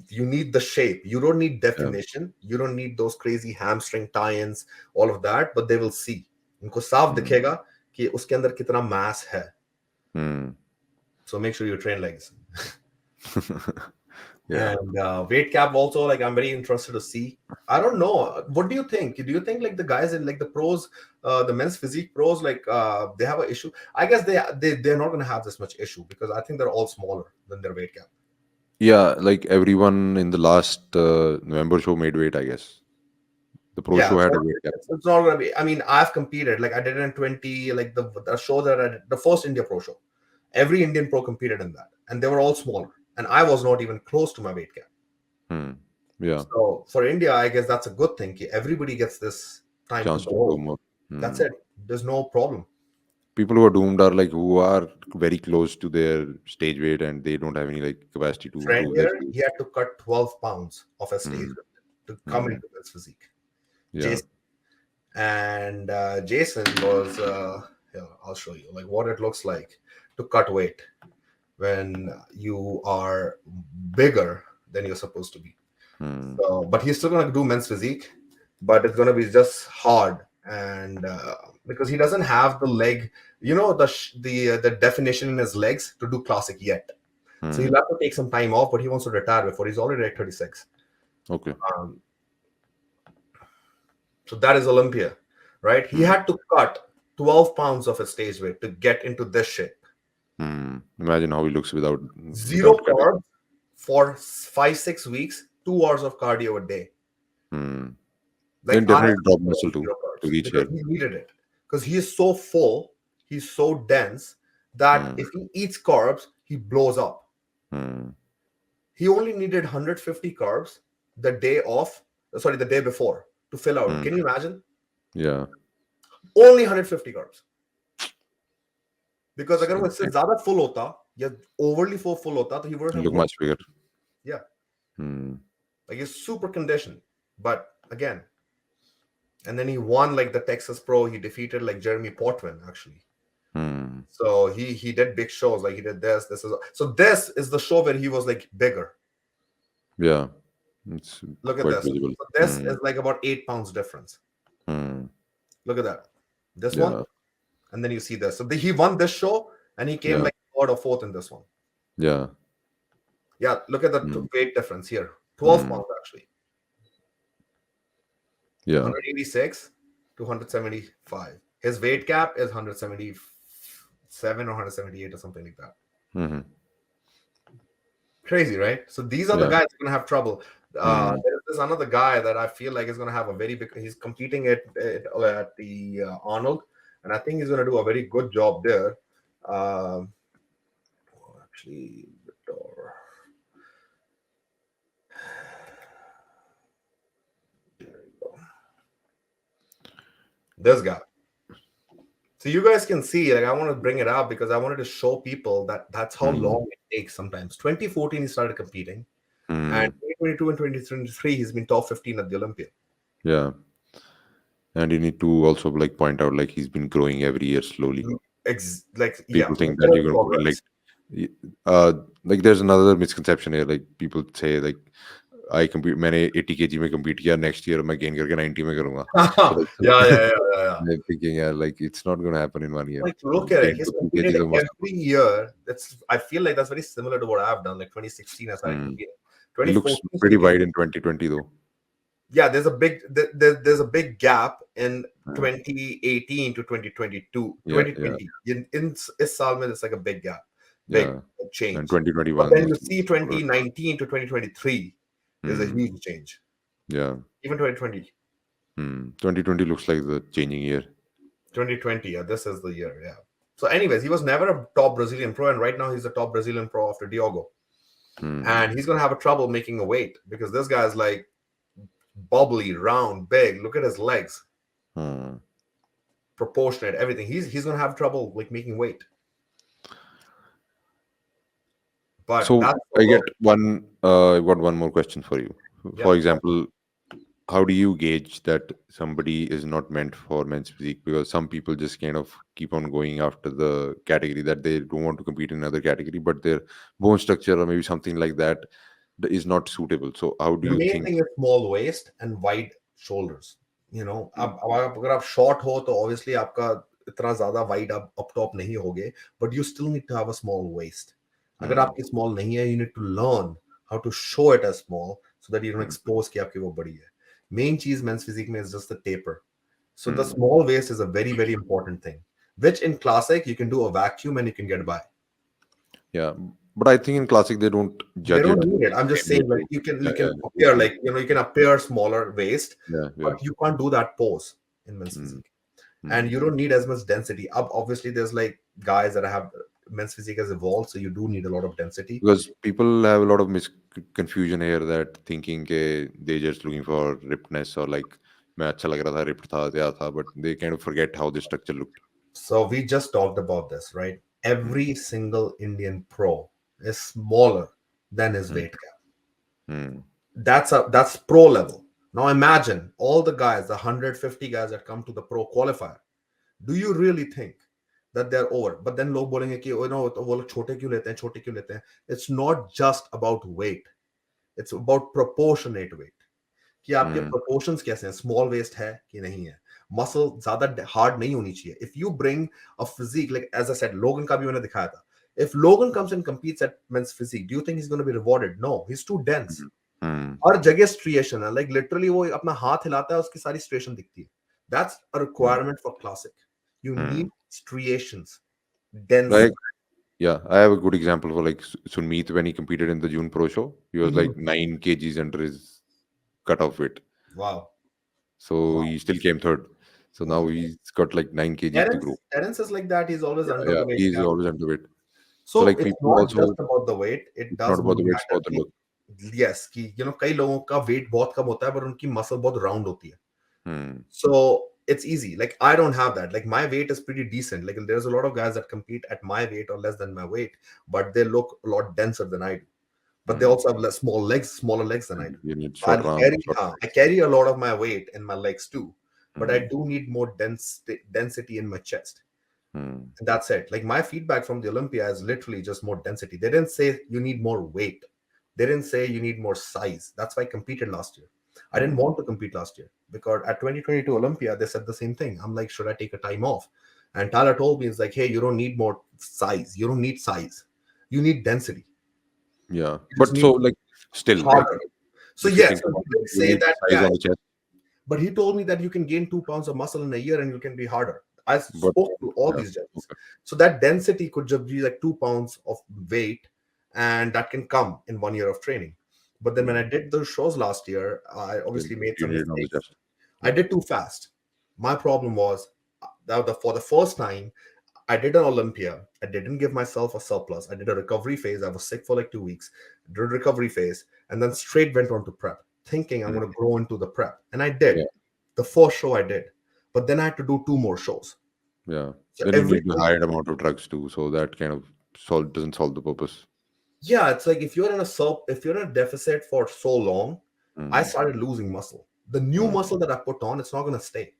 You need the shape. You don't need yeah. definition. You don't need those crazy hamstring tie-ins, all of that, but they will see. उनको साफ Mm, दिखेगा कि उसके अंदर कितना mass है. mm. So make sure you train legs. Yeah. And weight cap also, like I'm very interested to see. I don't know. What do you think? Do you think like the guys in like the pros, the men's physique pros, like they have an issue? I guess they're not going to have this much issue because I think they're all smaller than their weight cap. Yeah, like everyone in the last November show made weight, I guess. The pro Yeah, show had so a weight cap. it's not gonna be. I mean, I've competed. Like I did it in 20, like the show that I did, the first India Pro show. Every Indian pro competed in that, and they were all smaller, and I was not even close to my weight cap. Yeah, So for India, I guess that's a good thing. Everybody gets this time to chance to do grow. more. That's it. There's no problem. People who are doomed are like who are very close to their stage weight and they don't have any like capacity to Friend improve their here, physique. he had to cut 12 pounds of his stage Hmm. to come Hmm. into his physique. Yeah. And Jason was here, I'll show you like what it looks like to cut weight when you are bigger than you're supposed to be. So, but he's still gonna do men's physique, but it's gonna be just hard, and because he doesn't have the leg, the definition in his legs to do classic yet. So he'll have to take some time off, but he wants to retire before he's already like 36. Okay. So that is Olympia, right? He had to cut 12 pounds of his stage weight to get into this shape. Imagine how he looks without Zero cutting. carbs for 5-6 weeks, 2 hours of cardio a day. Then Like definitely drop muscle too zero to carbs reach here. because he needed it. Because he is so full, he's so dense that if he eats carbs, he blows up. He only needed 150 carbs the day before to fill out. Can you imagine? Yeah. Only 150 carbs. Because अगर वो इससे ज़्यादा full होता या overly full होता तो he wouldn't have look grown. much bigger. Yeah. Like he's super conditioned. But again, and then he won like the Texas Pro. He defeated like Jeremy Portman actually. So he did big shows. Like he did this. This is the show where he was like bigger. Yeah. It's Look at quite this. visible. So this is like about 8 pounds difference. Look at that. This one. And then you see this. So he won this show and he came like third or fourth in this one. Yeah. Yeah. Look at the weight difference here. 12 pounds actually. Yeah. 186 to 175. His weight cap is 177 or 178 or something like that. Crazy, right? So these are the guys who are going to have trouble. There's another guy that I feel like is going to have a very big. He's competing at the Arnold, and I think he's going to do a very good job there. Actually, this guy. So you guys can see, like I want to bring it up because I wanted to show people that that's how long it takes sometimes. 2014, he started competing. And 2022 and 2023, he's been top 15 at the Olympia. Yeah. And you need to also like point out like he's been growing every year slowly. People think that you're going to like there's another misconception here. Like people say like I compete मैंने 80 kg में compete किया next year मैं gain करके 90 में करूँगा. Yeah. I'm thinking like it's not going to happen in 1 year. Like look at it. He's competed every year. I feel like that's very similar to what I've done. Like 2016, I started competing. It looks pretty wide in 2020 though. Yeah, there's a big gap in 2018 to 2022. 2020. In इस साल में it's like a big gap. Big change. And 2021. But then you see 2019 to 2023 is a huge change. Yeah. Even 2020. 2020 looks like the changing year. 2020, yeah, this is the year, yeah. So anyways, he was never a top Brazilian pro, and right now he's the top Brazilian pro after Diogo. And he's going to have a trouble making a weight because this guy is like bubbly, round, big. Look at his legs. Proportionate, everything. He's going to have trouble like making weight. But so I get I've got one more question for you. For example, how do you gauge that somebody is not meant for men's physique? Because some people just kind of keep on going after the category that they don't want to compete in another category, but their bone structure or maybe something like that is not suitable. So how do you think? The main thing is small waist and wide shoulders. You know, अगर आप short हो तो obviously आपका इतना ज़्यादा wide up top नहीं होगे, but you still need to have a small waist. अगर आपकी small नहीं है, you need to learn how to show it as small so that you don't expose कि आपकी वो बड़ी है. Main cheese men's physique is just the taper. So the small waist is a very, very important thing, which in classic you can do a vacuum and you can get by. Yeah, But I think in classic they don't They judge it don't need it. the I'm just same way saying, like too. you Yeah, can yeah, appear obviously. like you can appear smaller waist, Yeah, yeah. but you can't do that pose in men's Mm, physique, and mm. you don't need as much density. Obviously, there's like guys that have men's physique has evolved, so you do need a lot of density. Because people have a lot of confusion here that thinking they're just looking for rippedness or like मैं अच्छा लग रहा था ripped था क्या था but they kind of forget how the structure looked. So we just talked about this, right? Mm, Every single Indian pro is smaller than his mm, weight cap. mm, That's pro level. Now imagine all the guys, the 150 guys that come to the pro qualifier. Do you really think that they're over? But then लोग बोलेंगे कि वो लोग छोटे क्यों लेते हैं, छोटे क्यों लेते हैं? It's not just about weight. It's about proportionate weight. कि आपके mm, proportions कैसे हैं, small waist है कि नहीं है, muscle ज्यादा hard नहीं होनी चाहिए. If you bring a physique, like as I said, Logan का भी मैंने दिखाया था. If Logan comes and competes at men's physique, do you think he's going to be rewarded? No, he's too dense. mm, mm, हर जगह striation है, like literally वो अपना हाथ हिलाता है, उसकी सारी स्ट्रिएशन दिखती है. That's a mm, requirement for classic. You mm. need striations, dense. Like yeah, I have a good example for like Sunmeet when he competed in the June Pro Show. He was Mhm. like 9 kgs under his cutoff weight, Wow, so wow, he still came third. So now wow. he's got like 9 kgs to grow. Terence is like that. He's always Yeah, under yeah, the weight he's cap. always underweight. So So like it's people not just also, about the weight. It it's not does about the weight, it's matter about the कि look. yes कि कई लोगों का weight बहुत कम होता है पर उनकी muscle बहुत round होती है. Hmm. So it's easy. Like I don't have that. Like my weight is pretty decent. Like there's a lot of guys that compete at my weight or less than my weight, but they look a lot denser than I do. But they Hmm. also have less, small legs, smaller legs than I do. You need So short arms, short I legs. carry a lot of my weight in my legs too, but I Hmm. do need more density in my chest. Hmm. And that's it. Like my feedback from the Olympia is literally just more density. They didn't say you need more weight. They didn't say you need more size. That's why I competed last year. I didn't Hmm. want to compete last year because at 2022 Olympia, they said the same thing. I'm like, should I take a time off? And Tyler told me, it's like, hey, you don't need more size. You don't need size. You need density. Yeah, You just but so need like still like harder. So if you yes, think so about he it, did you say need that, size yeah, on the chest, but he told me that you can gain 2 pounds of muscle in a year and you can be harder. I but spoke to all yeah, these guys. okay. So that density could just be like 2 pounds of weight, and that can come in 1 year of training. But then when I Hmm. did those shows last year, I Then obviously made you some need it on the mistakes. chest. I Yeah. did too fast. My problem was that for the first time, I did an Olympia. I didn't give myself a surplus. I did a recovery phase. I was sick for like 2 weeks, did a recovery phase, and then straight went on to prep, thinking I'm Hmm. going to grow into the prep. And I did. Yeah, The first show I did. But then I had to do two more shows. yeah. So Then you every need a higher amount of drugs too, so that kind of doesn't solve the purpose. yeah, it's like if you're in a deficit for so long, I Hmm. started losing muscle. The new Hmm. muscle that I put on, it's not going to stay.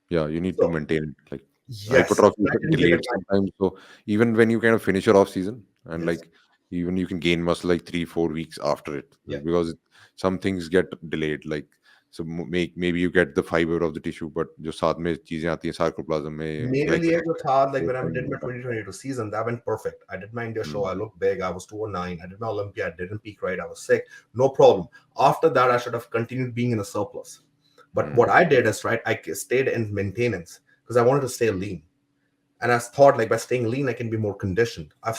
Yeah, you need to So maintain it. Like yes, hypertrophy I is didn't give it delayed time. sometimes. So even when you kind of finish your off season and Yes. like even you can gain muscle like 3 4 weeks after it Yeah. because some things get delayed. Like so maybe you get the fiber of the tissue, but जो साथ में चीजें आती हैं sarcoplasm में मेरे लिए glycogen जो था, like वो when I time did my लगता है. 2022 season, that went perfect. I did my India show, Hmm. I looked big, I was 209. I did my Olympia, I didn't peak right, I was sick, no problem. After that, I should have continued being in a surplus. But what Hmm. I did is right, I stayed in maintenance because I wanted to stay lean. And I thought like by staying lean, I can be more conditioned. I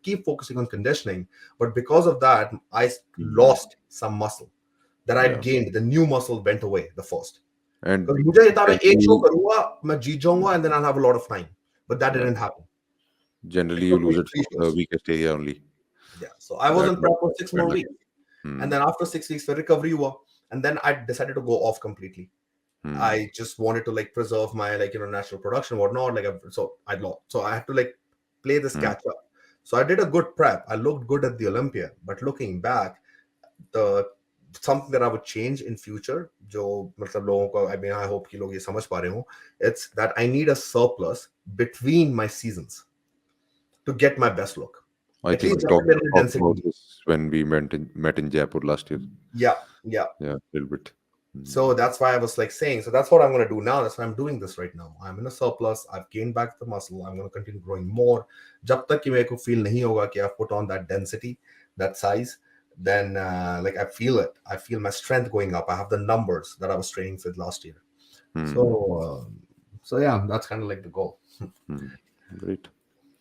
keep focusing on conditioning, but because of that, I Hmm. lost some muscle that I'd Yeah, gained. The new muscle went away the first. and Because मुझे ये था मैं एक show generally, करूंगा, मैं जीत जाऊंगा, and then I'll have a lot of time. But that yeah, didn't happen. It generally you took me lose it three from the shows. weakest area only. Yeah. So I was That on makes prep for sense. 6 more weeks. And Hmm. then after 6 weeks, for recovery हुआ. And then I decided to go off completely. Hmm. I just wanted to like preserve my natural production, whatnot. So I lost. So I had to like play this Hmm. catch up. So I did a good prep. I looked good at the Olympia, but looking back, the something that I would change in future, जो मतलब लोगों को, I mean, I hope कि लोग ये समझ पा रहे हो, it's that I need a surplus between my seasons to get my best look. I At think least we जब तक मेरे talked about density. this when we met in Jaipur last year. Yeah, yeah. Yeah, a little bit. So that's why I was like saying, so that's what I'm going to do now. That's why I'm doing this right now. I'm in a surplus. I've gained back the muscle. I'm going to continue growing more. जब तक कि मेरे को feel नहीं होगा कि I've put on that density, that size, then like I feel it. I feel my strength going up. I have the numbers that I was training with last year. Hmm. So, so yeah, that's kind of like the goal. Hmm. Great.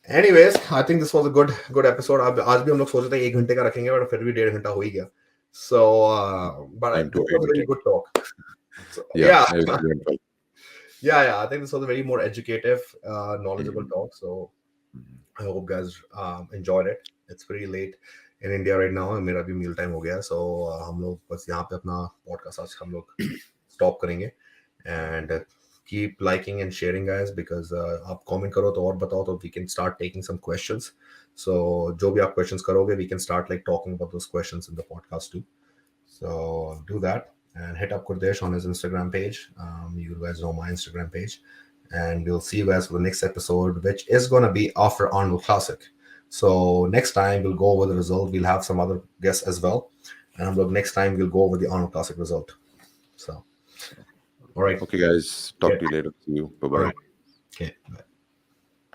Anyways, I think this was a good episode. आज भी हम लोग सोचे थे 1 घंटे का रखेंगे, but फिर भी 1.5 घंटा हो ही गया. So, but Time to this was a edit very it. good talk. So, Yeah, yeah, everything went well. yeah. I think this was a very more educative, knowledgeable Mhm. talk. So Mhm. I hope guys enjoyed it. It's pretty late in India right now. मेरा भी meal time हो गया. So हम लोग बस यहाँ पे अपना podcast आज हम लोग stop करेंगे. And keep liking and sharing guys, because आप comment करो तो और बताओ तो we can start taking some questions. So जो भी आप questions करोगे, we can start like talking about those questions in the podcast too. So do that and hit up Guradesh on his Instagram page. You guys know my Instagram page. And we'll see you guys for the next episode, which is going to be after Arnold Classic. So next time we'll go over the result. We'll have some other guests as well. And look, next time we'll go over the Arnold Classic result. So, all right. Okay, guys. Yeah. Talk to you later. See you. Bye All bye. right. Okay. Bye.